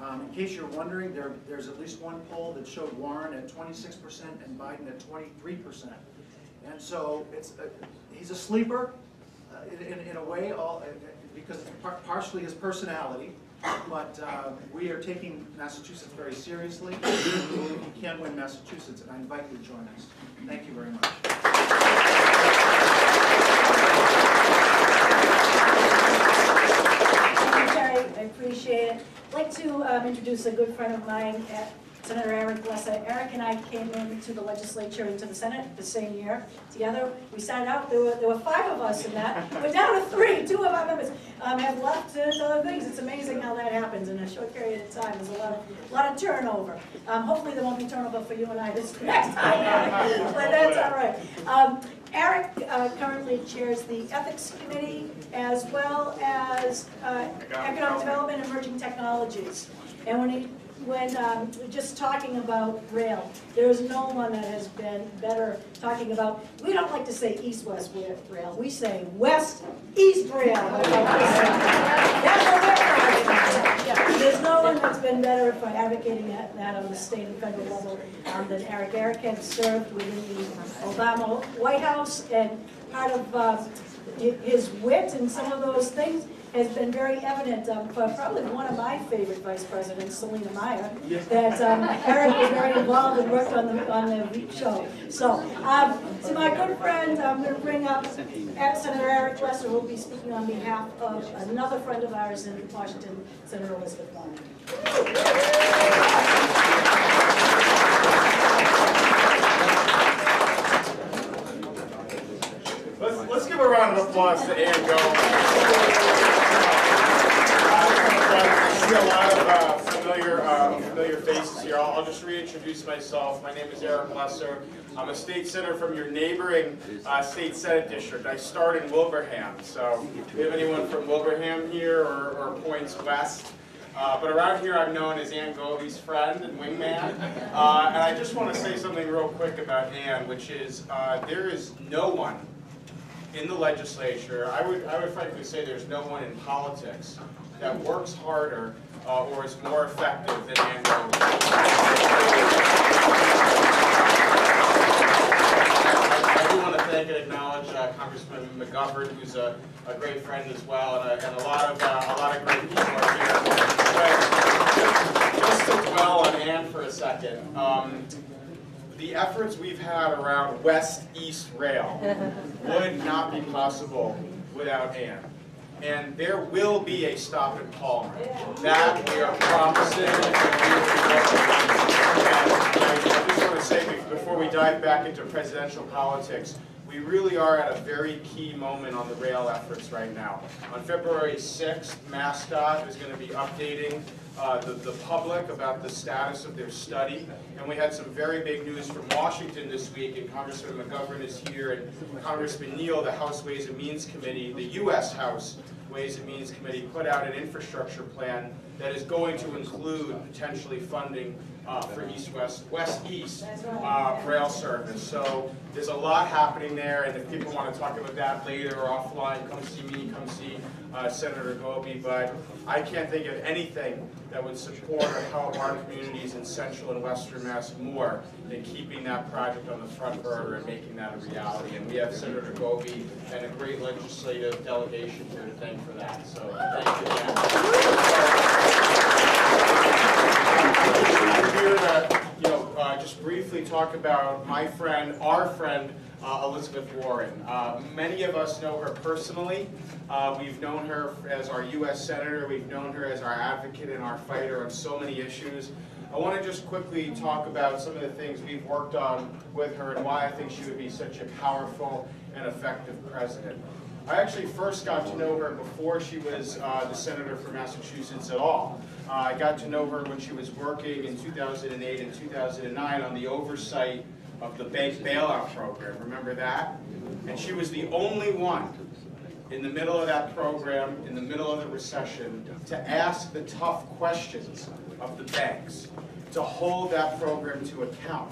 In case you're wondering, there's at least one poll that showed Warren at 26% and Biden at 23%. And so he's a sleeper in a way, because it's partially his personality. But we are taking Massachusetts very seriously. We believe we can win Massachusetts, and I invite you to join us. Thank you very much. Thank you, Terry. I appreciate it. I'd like to introduce a good friend of mine, Senator Eric Lesser. Eric and I came into the legislature, into the Senate the same year together. We started out, there were 5 of us in that. We're down to 3. 2 of our members have left to other things. It's amazing how that happens in a short period of time. There's a lot of turnover. Hopefully there won't be turnover for you and I this next time, but that's all right. Eric currently chairs the Ethics Committee as well as Economic Development and Emerging Technologies. And when just talking about rail, there is no one that has been better talking about, we don't like to say east-west rail, we say west-east rail. There's no one that's been better for advocating that on the state and federal level than Eric. Eric has served within the Obama White House, and part of his wit and some of those things has been very evident for probably one of my favorite vice presidents, Selena Meyer, that Eric was very involved and worked on the week show. So, to my good friend, I'm going to bring up Senator Eric Lesser, who will be speaking on behalf of another friend of ours in Washington, Senator Elizabeth Warren. Let's give a round of applause to Ann Go. I see a lot of familiar faces here. I'll just reintroduce myself. My name is Eric Lesser. I'm a state senator from your neighboring state senate district. I start in Wilbraham. So do we have anyone from Wilbraham here or points west? But around here I'm known as Ann Govey's friend and wingman. And I just want to say something real quick about Ann, which is there is no one in the legislature, I would frankly say there's no one in politics that works harder or is more effective than Ann Govey. I do want to thank and acknowledge Congressman McGovern, who's a great friend as well, and a lot of great people are here. But just to dwell on Ann for a second. The efforts we've had around West-East Rail would not be possible without Ann. And there will be a stop in Palmer. That we are promising. And I just want to say, before we dive back into presidential politics, we really are at a very key moment on the rail efforts right now. On February 6th, MassDOT is going to be updating the public about the status of their study. And we had some very big news from Washington this week, and Congressman McGovern is here, and Congressman Neal, the House Ways and Means Committee, the U.S. House Ways and Means Committee, put out an infrastructure plan that is going to include potentially funding for East-West, West-East rail service. So there's a lot happening there, and if people want to talk about that later or offline, come see me, come see Senator Goby. But I can't think of anything that would support or help our communities in Central and Western Mass more than keeping that project on the front burner and making that a reality. And we have Senator Goby and a great legislative delegation here to thank for that. So thank you again. I'm here to, just briefly talk about my friend, our friend, Elizabeth Warren. Many of us know her personally. We've known her as our U.S. Senator. We've known her as our advocate and our fighter on so many issues. I want to just quickly talk about some of the things we've worked on with her and why I think she would be such a powerful and effective president. I actually first got to know her before she was the senator for Massachusetts at all. I got to know her when she was working in 2008 and 2009 on the oversight of the bank bailout program. Remember that? And she was the only one in the middle of that program, in the middle of the recession, to ask the tough questions of the banks, to hold that program to account.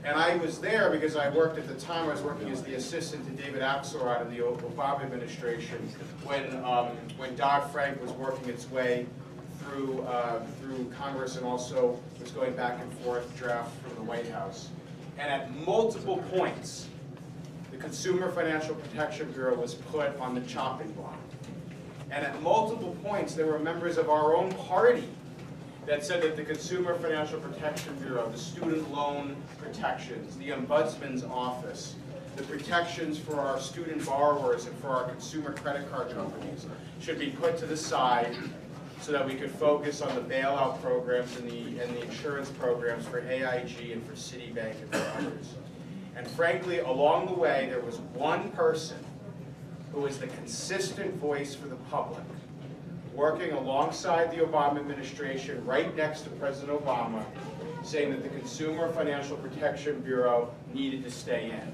And I was there because I worked at the time, I was working as the assistant to David Axelrod in the Obama administration when Dodd-Frank was working its way through Congress and also was going back and forth draft from the White House. And at multiple points, the Consumer Financial Protection Bureau was put on the chopping block. And at multiple points, there were members of our own party that said that the Consumer Financial Protection Bureau, the student loan protections, the Ombudsman's office, the protections for our student borrowers and for our consumer credit card companies should be put to the side so that we could focus on the bailout programs and the insurance programs for AIG and for Citibank and for others. And frankly, along the way, there was one person who was the consistent voice for the public, working alongside the Obama administration, right next to President Obama, saying that the Consumer Financial Protection Bureau needed to stay in.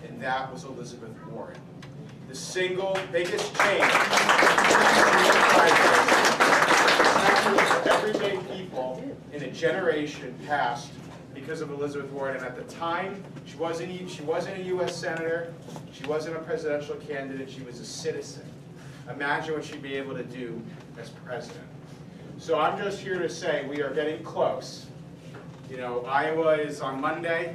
And that was Elizabeth Warren. The single biggest change for everyday people in a generation passed because of Elizabeth Warren. And at the time, she wasn't a U.S. Senator, she wasn't a presidential candidate, she was a citizen. Imagine what she'd be able to do as president. So I'm just here to say we are getting close. You know, Iowa is on Monday,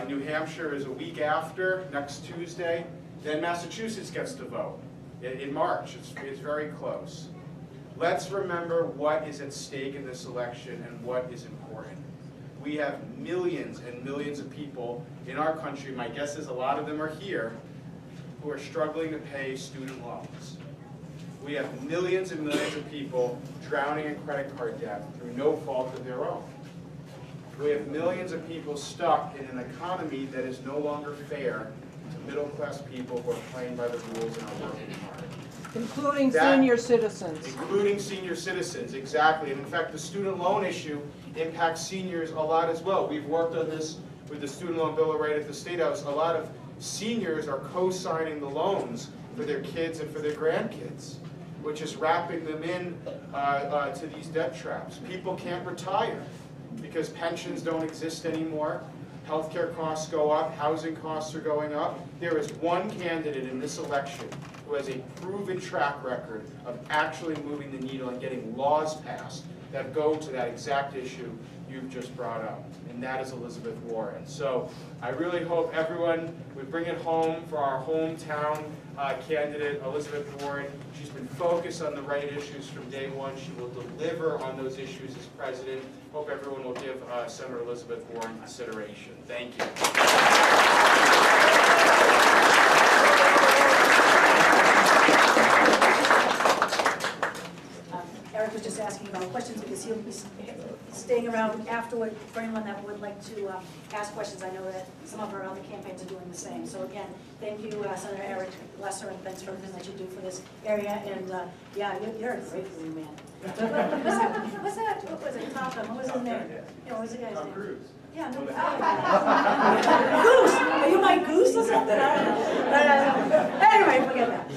New Hampshire is a week after, next Tuesday, then Massachusetts gets to vote in March. It's very close. Let's remember what is at stake in this election and what is important. We have millions and millions of people in our country, my guess is a lot of them are here, who are struggling to pay student loans. We have millions and millions of people drowning in credit card debt through no fault of their own. We have millions of people stuck in an economy that is no longer fair to middle-class people who are playing by the rules and are working hard. Including senior citizens. Including senior citizens, exactly. And in fact, the student loan issue impacts seniors a lot as well. We've worked on this with the student loan bill right at the State House. A lot of seniors are co-signing the loans for their kids and for their grandkids, which is wrapping them in to these debt traps. People can't retire because pensions don't exist anymore. Healthcare costs go up, housing costs are going up. There is one candidate in this election who has a proven track record of actually moving the needle and getting laws passed that go to that exact issue you've just brought up, and that is Elizabeth Warren. So I really hope everyone would bring it home for our hometown candidate, Elizabeth Warren. She's been focused on the right issues from day one. She will deliver on those issues as president. Hope everyone will give Senator Elizabeth Warren consideration. Thank you. Eric was just asking about questions because he'll be staying around after. afterward for anyone that would like to ask questions. I know that some of our other campaigns are doing the same. So again, thank you, Senator Eric Lesser, and thanks for everything that you do for this area. And yeah, you're a great young man. What was it? Topham? What was his name? Yeah, what was the guy's name? Cruz. Yeah, no, Goose. Are you my goose or something? Anyway, forget that.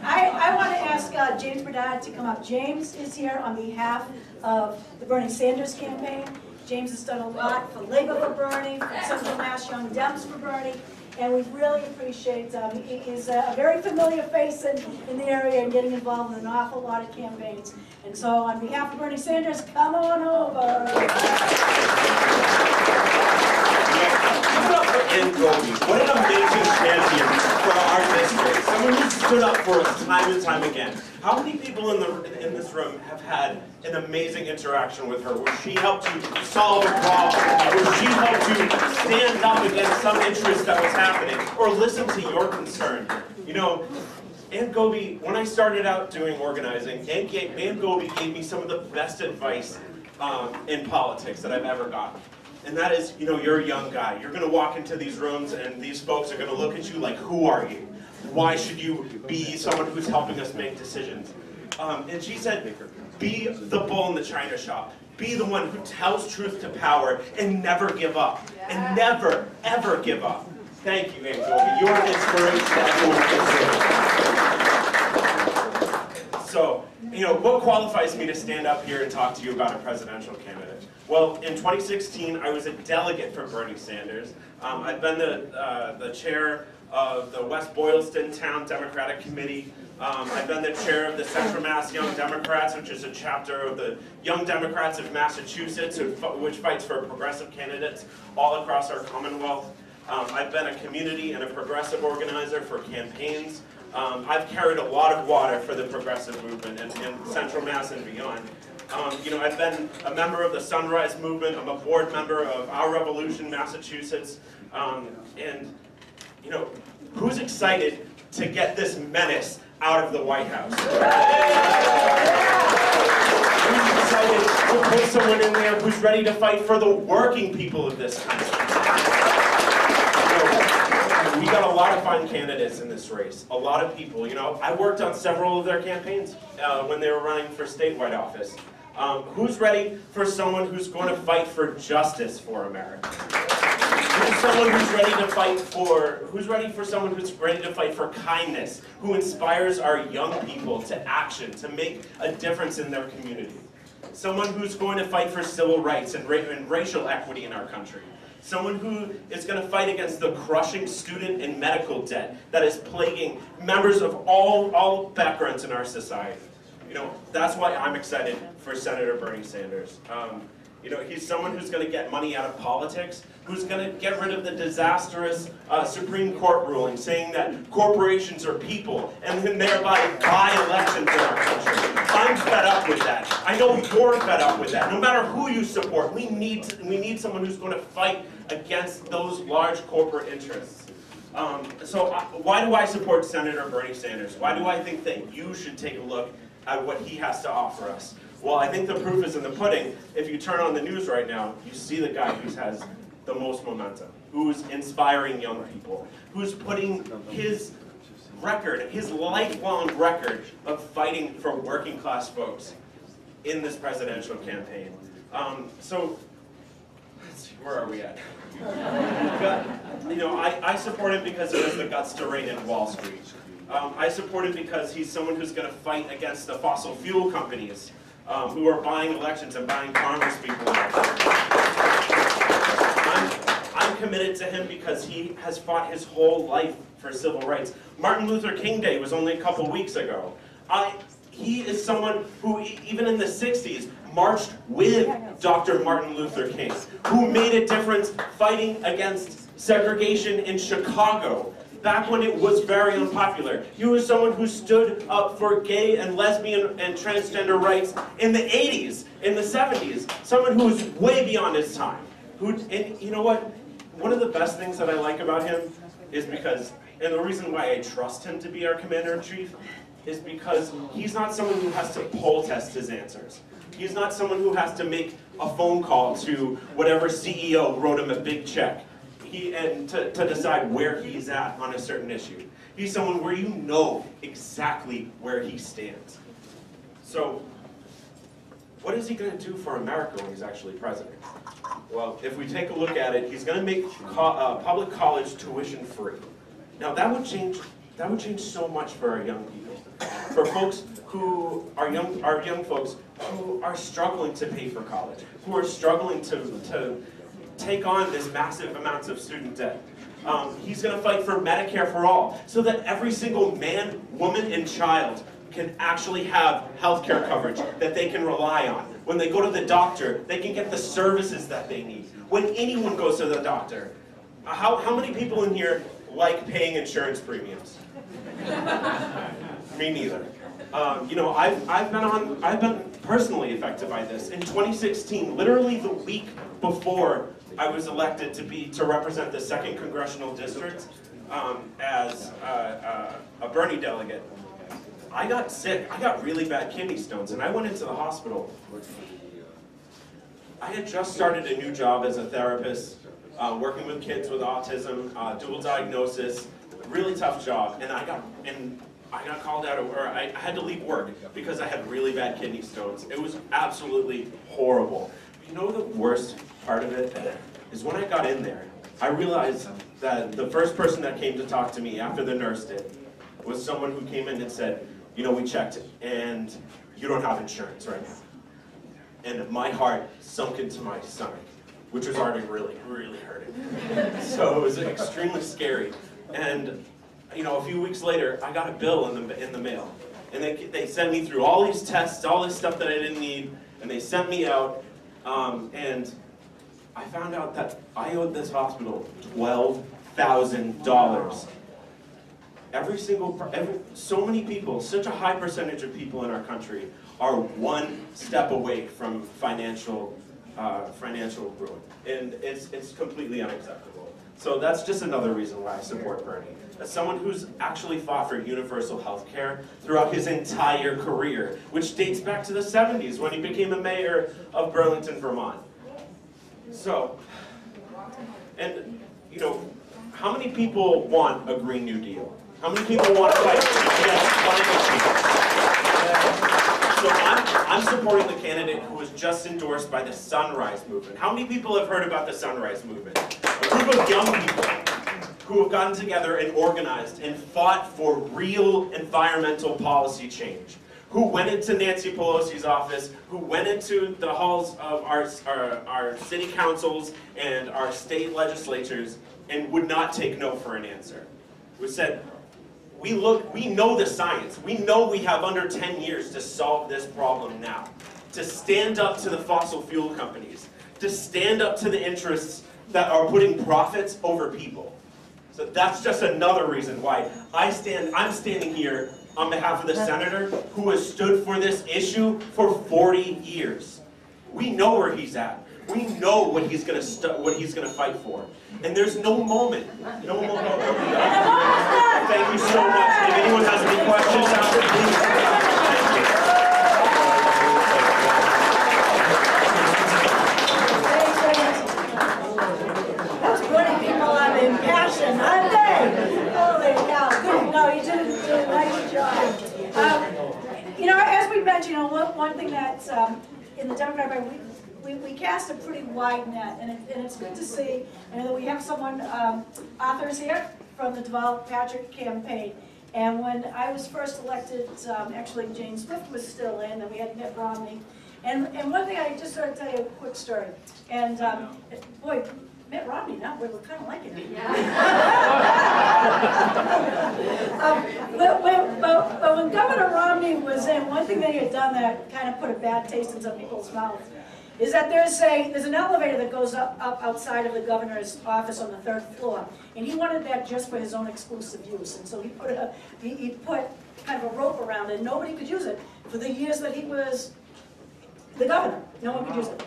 I want to ask James Berdard to come up. James is here on behalf of the Bernie Sanders campaign. James has done a lot for Labor for Bernie, for Central Mass Young Dems for Bernie, and we really appreciate, he is a very familiar face in the area and getting involved in an awful lot of campaigns. And so on behalf of Bernie Sanders, come on over. And Gobi, what an amazing champion for our district. Someone who stood up for us time and time again. How many people in this room have had an amazing interaction with her, where she helped you solve a problem, where she helped you stand up against some interest that was happening, or listen to your concern? You know, Aunt Gobi, when I started out doing organizing, Aunt Gobi gave me some of the best advice in politics that I've ever gotten. And that is, you know, you're a young guy. You're going to walk into these rooms and these folks are going to look at you like, who are you? Why should you be someone who's helping us make decisions? And she said, be the bull in the china shop. Be the one who tells truth to power and never give up. And never, ever give up. Thank you, Aunt Gobi. You're an inspiration. So, you know, what qualifies me to stand up here and talk to you about a presidential candidate? Well, in 2016, I was a delegate for Bernie Sanders. I've been the chair of the West Boylston Town Democratic Committee. I've been the chair of the Central Mass Young Democrats, which is a chapter of the Young Democrats of Massachusetts, which fights for progressive candidates all across our Commonwealth. I've been a community and a progressive organizer for campaigns. I've carried a lot of water for the progressive movement in Central Mass and beyond. You know, I've been a member of the Sunrise Movement. I'm a board member of Our Revolution, Massachusetts. And, you know, who's excited to get this menace out of the White House? Who's excited to put someone in there who's ready to fight for the working people of this country? You know, we got a lot of fine candidates in this race. A lot of people. You know, I worked on several of their campaigns when they were running for statewide office. Who's ready for someone who's going to fight for justice for America? Who's someone who's ready to fight for someone who's ready to fight for kindness, who inspires our young people to action, to make a difference in their community? Someone who's going to fight for civil rights and racial equity in our country. Someone who is going to fight against the crushing student and medical debt that is plaguing members of all backgrounds in our society. You know, that's why I'm excited for Senator Bernie Sanders. You know, he's someone who's going to get money out of politics, who's going to get rid of the disastrous Supreme Court ruling saying that corporations are people and then thereby buy elections in our country. I'm fed up with that. I know you're fed up with that. No matter who you support, we need someone who's going to fight against those large corporate interests. So why do I support Senator Bernie Sanders? Why do I think that you should take a look at what he has to offer us? Well, I think the proof is in the pudding. If you turn on the news right now, you see the guy who has the most momentum, who's inspiring young people, who's putting his record, his lifelong record of fighting for working class folks in this presidential campaign. So, let's see, where are we at? You know, I support him because he has the guts to rein in Wall Street. I support him because he's someone who's going to fight against the fossil fuel companies who are buying elections and buying congresspeople. I'm committed to him because he has fought his whole life for civil rights. Martin Luther King Day was only a couple weeks ago. He is someone who, even in the 60s, marched with Dr. Martin Luther King, who made a difference fighting against segregation in Chicago, back when it was very unpopular. He was someone who stood up for gay and lesbian and transgender rights in the 80s, in the 70s. Someone who was way beyond his time. And you know what? One of the best things that I like about him is because, and the reason why I trust him to be our commander-in-chief, is because he's not someone who has to poll test his answers. He's not someone who has to make a phone call to whatever CEO wrote him a big check to decide where he's at on a certain issue. He's someone where you know exactly where he stands. So, what is he going to do for America when he's actually president? Well, if we take a look at it, he's going to make public college tuition free. Now that would change so much for our young people, for folks who are young folks who are struggling to pay for college, who are struggling to take on this massive amounts of student debt. He's going to fight for Medicare for all, so that every single man, woman, and child can actually have health care coverage that they can rely on. When they go to the doctor, they can get the services that they need. When anyone goes to the doctor, how many people in here like paying insurance premiums? Me neither. You know, I've been personally affected by this. In 2016, literally the week before I was elected to represent the 2nd Congressional District as a Bernie delegate, I got sick. I got really bad kidney stones, and I went into the hospital. I had just started a new job as a therapist, working with kids with autism, dual diagnosis, really tough job, and I got called out, or I had to leave work because I had really bad kidney stones. It was absolutely horrible. You know the worst part of it is when I got in there, I realized that the first person that came to talk to me after the nurse did was someone who came in and said, you know, we checked and you don't have insurance right now. And my heart sunk into my stomach, which was already really, really hurting. So it was extremely scary. And you know, a few weeks later, I got a bill in the mail. And they sent me through all these tests, all this stuff that I didn't need, and they sent me out. And I found out that I owed this hospital $12,000. So many people, such a high percentage of people in our country are one step away from financial ruin. And it's completely unacceptable. So that's just another reason why I support Bernie. As someone who's actually fought for universal health care throughout his entire career, which dates back to the 70s when he became a mayor of Burlington, Vermont. So, and you know, how many people want a Green New Deal? How many people want to fight against climate change? So I'm supporting the candidate who was just endorsed by the Sunrise Movement. How many people have heard about the Sunrise Movement? A group of young people who have gotten together and organized and fought for real environmental policy change, who went into Nancy Pelosi's office, who went into the halls of our city councils and our state legislatures and would not take no for an answer. We said, we know the science. We know we have under 10 years to solve this problem now. To stand up to the fossil fuel companies. To stand up to the interests that are putting profits over people. So that's just another reason why I'm standing here on behalf of the senator who has stood for this issue for 40 years. We know where he's at. We know what he's gonna fight for. And there's no moment. Thank you so much. If anyone has any questions after, please. Those 20 people are in passion, aren't they? Holy cow. No, you did a nice job. You know, as we mentioned, one thing that's in the Democratic Party, we cast a pretty wide net, and it's good to see. And we have someone, authors here from the Develop Patrick campaign. And when I was first elected, actually Jane Swift was still in, and we had Mitt Romney. And one thing I just sort of tell you a quick story. And boy, Mitt Romney, now we're kind of liking him. Yeah. But when Governor Romney was in, one thing that he had done that kind of put a bad taste in some people's mouths is that there's an elevator that goes up outside of the governor's office on the 3rd floor, and he wanted that just for his own exclusive use, and so he put kind of a rope around it, and nobody could use it for the years that he was the governor. no one could use it.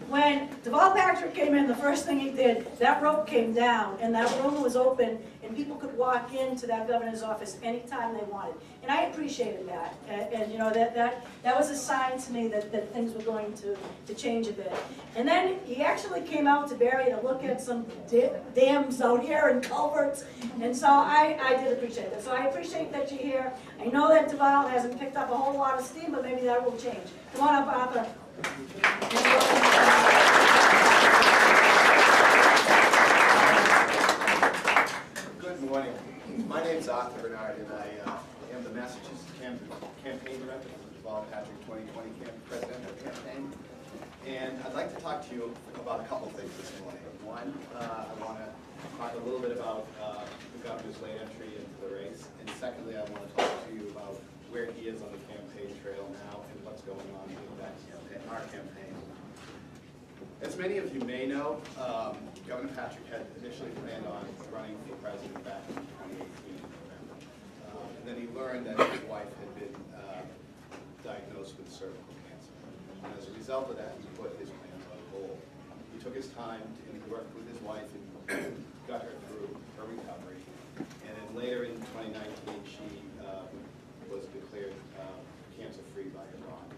When Deval Patrick came in, the first thing he did, that rope came down, and that room was open, and people could walk into that governor's office anytime they wanted. And I appreciated that, and you know, that was a sign to me that things were going to change a bit. And then he actually came out to Barry to look at some dams out here and culverts, and so I did appreciate that. So I appreciate that you're here. I know that Deval hasn't picked up a whole lot of steam, but maybe that will change. Come on up, Arthur. Good morning. My name's Arthur Bernard, and I am the Massachusetts Campaign Director for the Deval Patrick 2020 Presidential Campaign. And I'd like to talk to you about a couple things this morning. One, I want to talk a little bit about the governor's late entry into the race. And secondly, I want to talk to you about where he is on the campaign trail now and what's going on with that campaign, our campaign. As many of you may know, Governor Patrick had initially planned on running for president back in 2018 in November. And then he learned that his wife had been diagnosed with cervical cancer. And as a result of that, he put his plans on hold. He took his time and he worked with his wife and got her through her recovery. And then later in 2019, she was declared cancer-free by her doctors.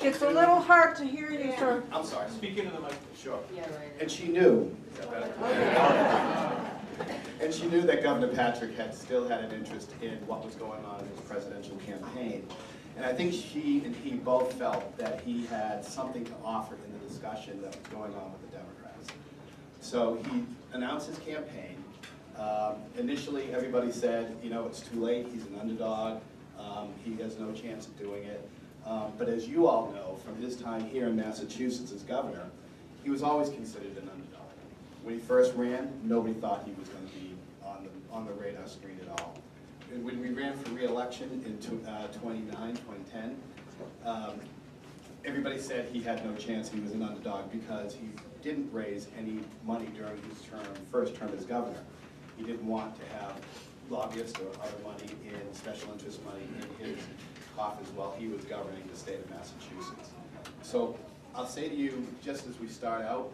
It's a little hard to hear you, sir. I'm sorry. Speak into the microphone. Sure. Yeah, right. And she knew. Is that better? And she knew that Governor Patrick still had an interest in what was going on in his presidential campaign. And I think she and he both felt that he had something to offer in the discussion that was going on with the Democrats. So he announced his campaign. Initially, everybody said, you know, it's too late, he's an underdog, he has no chance of doing it. But as you all know, from his time here in Massachusetts as governor, he was always considered an underdog. When he first ran, nobody thought he was going to be on the radar screen at all. And when we ran for re-election in 2010, everybody said he had no chance, he was an underdog because he didn't raise any money during his first term as governor. He didn't want to have lobbyists or other money in special interest money in his office while he was governing the state of Massachusetts. So I'll say to you, just as we start out,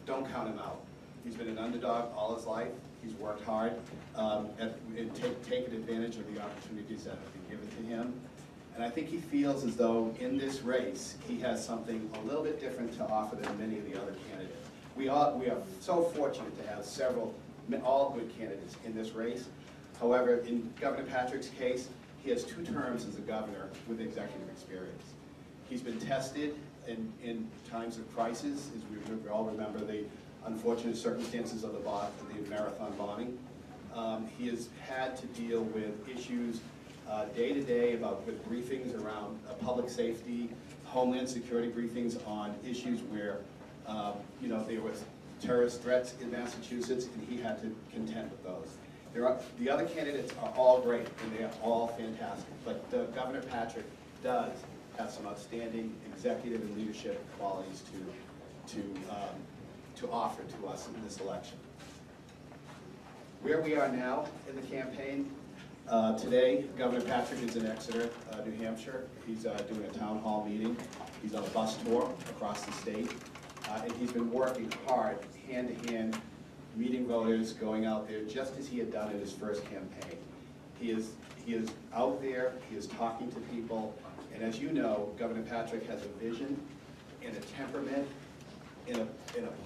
don't count him out. He's been an underdog all his life. He's worked hard and taken advantage of the opportunities that have been given to him. And I think he feels as though in this race, he has something a little bit different to offer than many of the other candidates. We are so fortunate to have all good candidates in this race. However, in Governor Patrick's case, he has 2 terms as a governor with executive experience. He's been tested in times of crisis, as we all remember the unfortunate circumstances of the marathon bombing. He has had to deal with issues day to day with briefings around public safety, homeland security briefings on issues where you know, there was terrorist threats in Massachusetts, and he had to contend with those. The other candidates are all great, and they are all fantastic, but Governor Patrick does have some outstanding executive and leadership qualities to offer to us in this election. Where we are now in the campaign, today, Governor Patrick is in Exeter, New Hampshire. He's doing a town hall meeting. He's on a bus tour across the state. And he's been working hard, hand-to-hand, meeting voters, going out there, just as he had done in his first campaign. He is out there, he is talking to people, and as you know, Governor Patrick has a vision and a temperament and a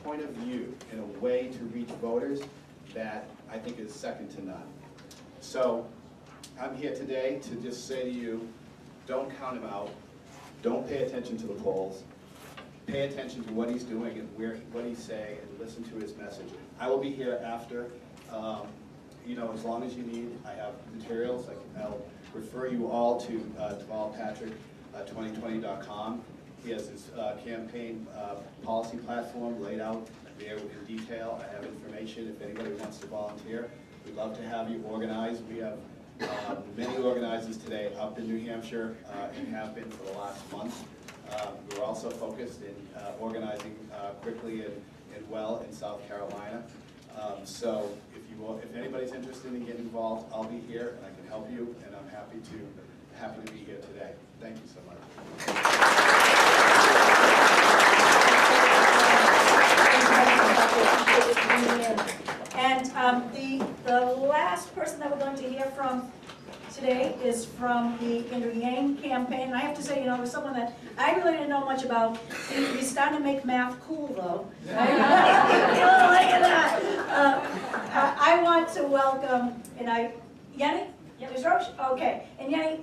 point of view and a way to reach voters that I think is second to none. So I'm here today to just say to you, don't count him out, don't pay attention to the polls, pay attention to what he's doing and what he's saying, and listen to his message. I will be here after, you know, as long as you need. I have materials. I'll refer you all to DevalPatrick2020.com. He has his campaign policy platform laid out there in detail. I have information if anybody wants to volunteer. We'd love to have you organize. We have many organizers today up in New Hampshire and have been for the last month. We're also focused in organizing quickly and well in South Carolina. So if anybody's interested in getting involved, I'll be here and I can help you, and I'm happy to happy to be here today. Thank you so much. And the last person that we're going to hear from today is from the Andrew Yang campaign. And I have to say, it was someone that I really didn't know much about. He's starting to make math cool, though. Look at that. I want to welcome, Yenny? Is Roche? Okay. And Yenny,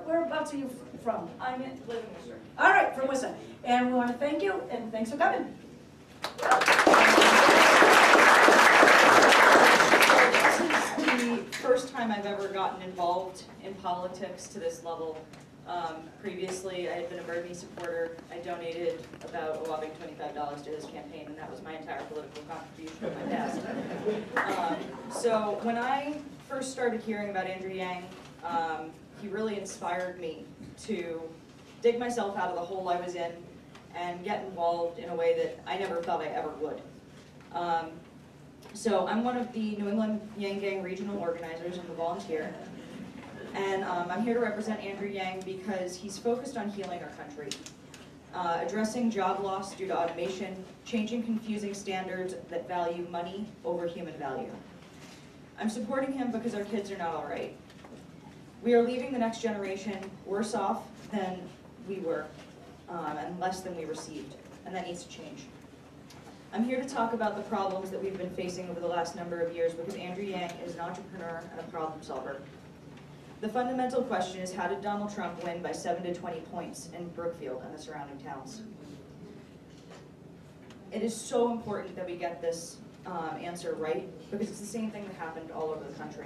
whereabouts are you from? I'm in Worcester. All right, from Worcester. And we want to thank you, and thanks for coming. This is the first time I've ever gotten involved in politics to this level. Previously, I had been a Bernie supporter. I donated about a whopping $25 to his campaign, and that was my entire political contribution in my past. So when I first started hearing about Andrew Yang, he really inspired me to dig myself out of the hole I was in and get involved in a way that I never thought I ever would. So I'm one of the New England Yang Gang regional organizers. I'm a volunteer. And I'm here to represent Andrew Yang because he's focused on healing our country, addressing job loss due to automation, changing confusing standards that value money over human value. I'm supporting him because our kids are not all right. We are leaving the next generation worse off than we were, and less than we received, and that needs to change. I'm here to talk about the problems that we've been facing over the last number of years because Andrew Yang is an entrepreneur and a problem solver. The fundamental question is, how did Donald Trump win by 7 to 20 points in Brookfield and the surrounding towns? It is so important that we get this answer right because it's the same thing that happened all over the country.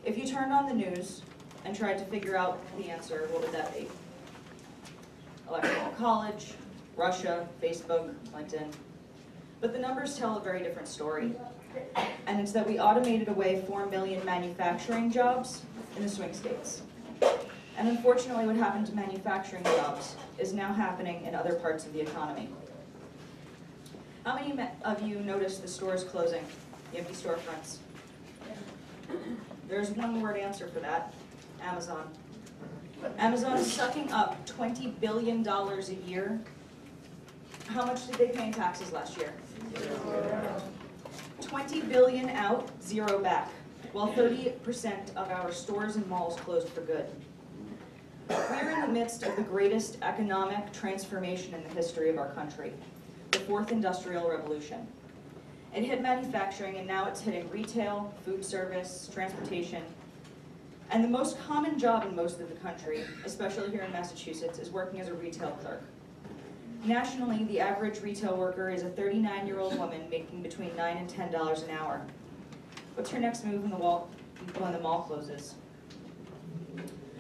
If you turned on the news and tried to figure out the answer, what would that be? Electoral college, Russia, Facebook, LinkedIn. But the numbers tell a very different story. And it's that we automated away 4 million manufacturing jobs in the swing states. And unfortunately, what happened to manufacturing jobs is now happening in other parts of the economy. How many of you noticed the stores closing, the empty storefronts? There's one word answer for that, Amazon. Amazon is sucking up $20 billion a year. How much did they pay in taxes last year? 20 billion out, 0 back, while 30% of our stores and malls closed for good. We're in the midst of the greatest economic transformation in the history of our country, the fourth industrial revolution. It hit manufacturing, and now it's hitting retail, food service, transportation. And the most common job in most of the country, especially here in Massachusetts, is working as a retail clerk. Nationally, the average retail worker is a 39-year-old woman making between $9 and $10 an hour. What's her next move when the mall closes?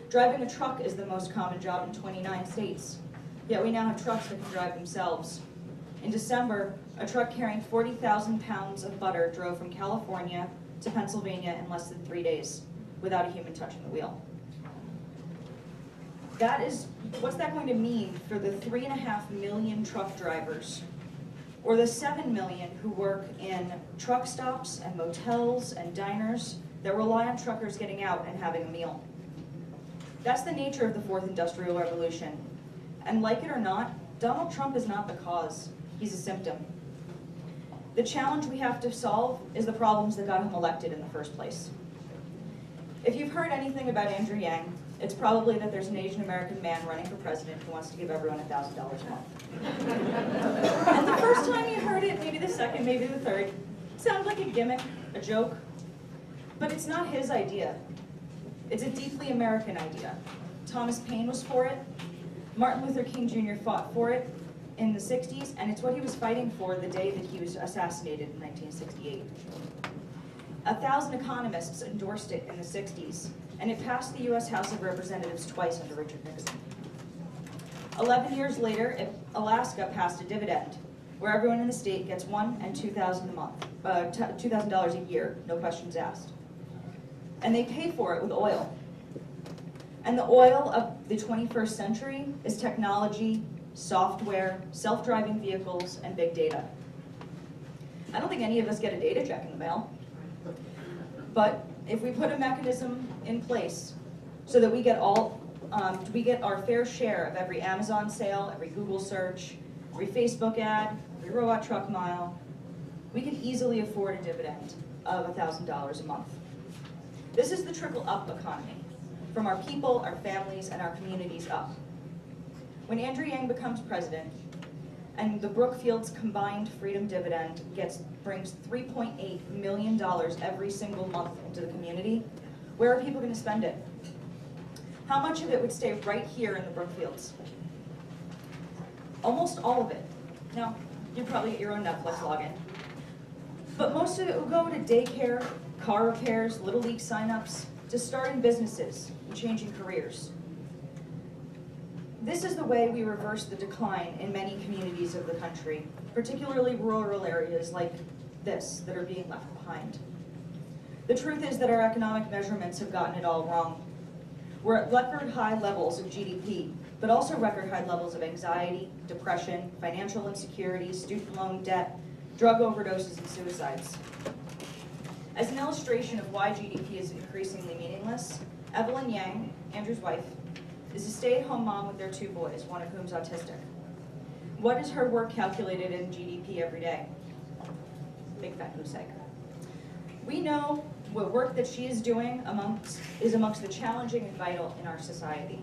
Driving a truck is the most common job in 29 states. Yet we now have trucks that can drive themselves. In December, a truck carrying 40,000 pounds of butter drove from California to Pennsylvania in less than 3 days without a human touching the wheel. What's that going to mean for the 3.5 million truck drivers, or the 7 million who work in truck stops and motels and diners that rely on truckers getting out and having a meal? That's the nature of the fourth industrial revolution. And like it or not, Donald Trump is not the cause. He's a symptom. The challenge we have to solve is the problems that got him elected in the first place. If you've heard anything about Andrew Yang, it's probably that there's an Asian American man running for president who wants to give everyone $1,000 a month. And the first time you heard it, maybe the second, maybe the third, it sounded like a gimmick, a joke. But it's not his idea. It's a deeply American idea. Thomas Paine was for it. Martin Luther King Jr. fought for it in the 60s, and it's what he was fighting for the day that he was assassinated in 1968. 1,000 economists endorsed it in the 60s, and it passed the U.S. House of Representatives twice under Richard Nixon. 11 years later, Alaska passed a dividend, where everyone in the state gets $1,000 and $2,000 a month, $2,000 a year, no questions asked. And they pay for it with oil. And the oil of the 21st century is technology, software, self-driving vehicles, and big data. I don't think any of us get a data check in the mail. But if we put a mechanism in place so that we get our fair share of every Amazon sale, every Google search, every Facebook ad, every robot truck mile, we can easily afford a dividend of $1,000 a month. This is the trickle-up economy, from our people, our families, and our communities up. When Andrew Yang becomes president, and the Brookfield's combined freedom dividend brings $3.8 million every single month into the community, where are people going to spend it? How much of it would stay right here in the Brookfields? Almost all of it. Now, you probably get your own Netflix login. But most of it will go to daycare, car repairs, Little League signups, to starting businesses and changing careers. This is the way we reverse the decline in many communities of the country, particularly rural areas like this that are being left behind. The truth is that our economic measurements have gotten it all wrong. We're at record high levels of GDP, but also record high levels of anxiety, depression, financial insecurity, student loan debt, drug overdoses, and suicides. As an illustration of why GDP is increasingly meaningless, Evelyn Yang, Andrew's wife, is a stay-at-home mom with their 2 boys, one of whom's autistic. What is her work calculated in GDP every day? Big fat goose egg. We know what work that she is doing is amongst the challenging and vital in our society.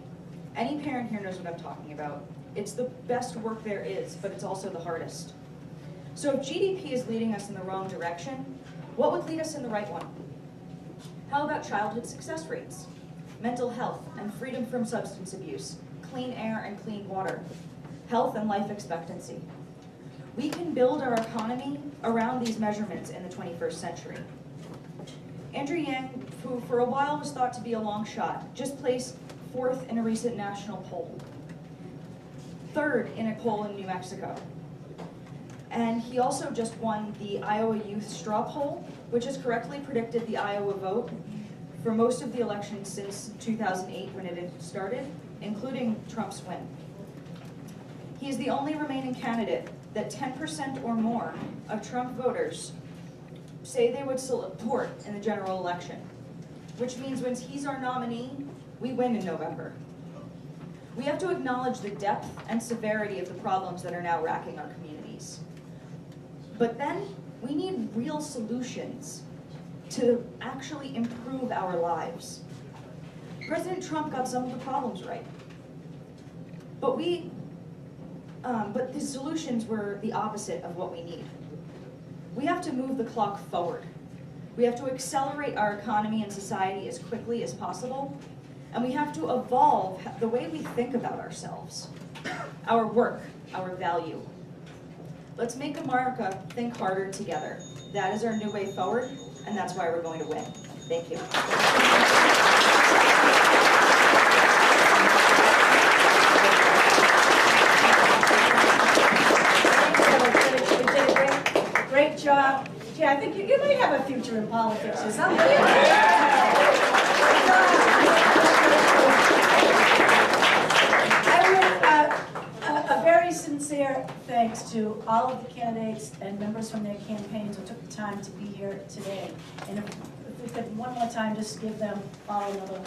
Any parent here knows what I'm talking about. It's the best work there is, but it's also the hardest. So if GDP is leading us in the wrong direction, what would lead us in the right one? How about childhood success rates, mental health and freedom from substance abuse, clean air and clean water, health and life expectancy? We can build our economy around these measurements in the 21st century. Andrew Yang, who for a while was thought to be a long shot, just placed 4th in a recent national poll, 3rd in a poll in New Mexico. And he also just won the Iowa Youth Straw Poll, which has correctly predicted the Iowa vote for most of the elections since 2008 when it had started, including Trump's win. He is the only remaining candidate that 10% or more of Trump voters say they would support in the general election, which means when he's our nominee, we win in November. We have to acknowledge the depth and severity of the problems that are now racking our communities. But then we need real solutions to actually improve our lives. President Trump got some of the problems right, but the solutions were the opposite of what we need. We have to move the clock forward. We have to accelerate our economy and society as quickly as possible, and we have to evolve the way we think about ourselves, our work, our value. Let's make America think harder together. That is our new way forward, and that's why we're going to win. Thank you. Great job. Gee, I think you might have a future in politics or something. A very sincere thanks to all of the candidates and members from their campaigns who took the time to be here today. And if we could one more time just give them all another.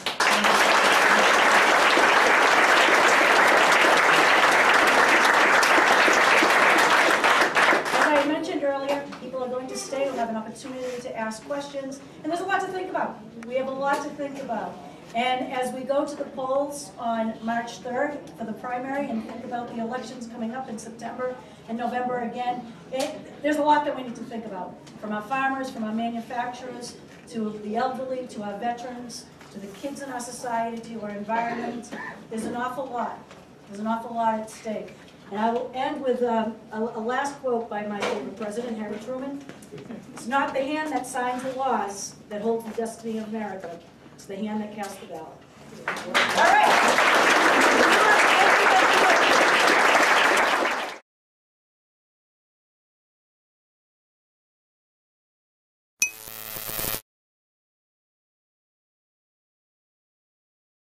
As I mentioned earlier, people are going to stay, we'll have an opportunity to ask questions, and there's a lot to think about. We have a lot to think about. And as we go to the polls on March 3rd for the primary and think about the elections coming up in September and November again, there's a lot that we need to think about. From our farmers, from our manufacturers, to the elderly, to our veterans, to the kids in our society, to our environment. There's an awful lot. There's an awful lot at stake. And I will end with a last quote by my favorite president, Harry Truman. It's not the hand that signs the laws that holds the destiny of America. It's the hand that casts the ballot. All right.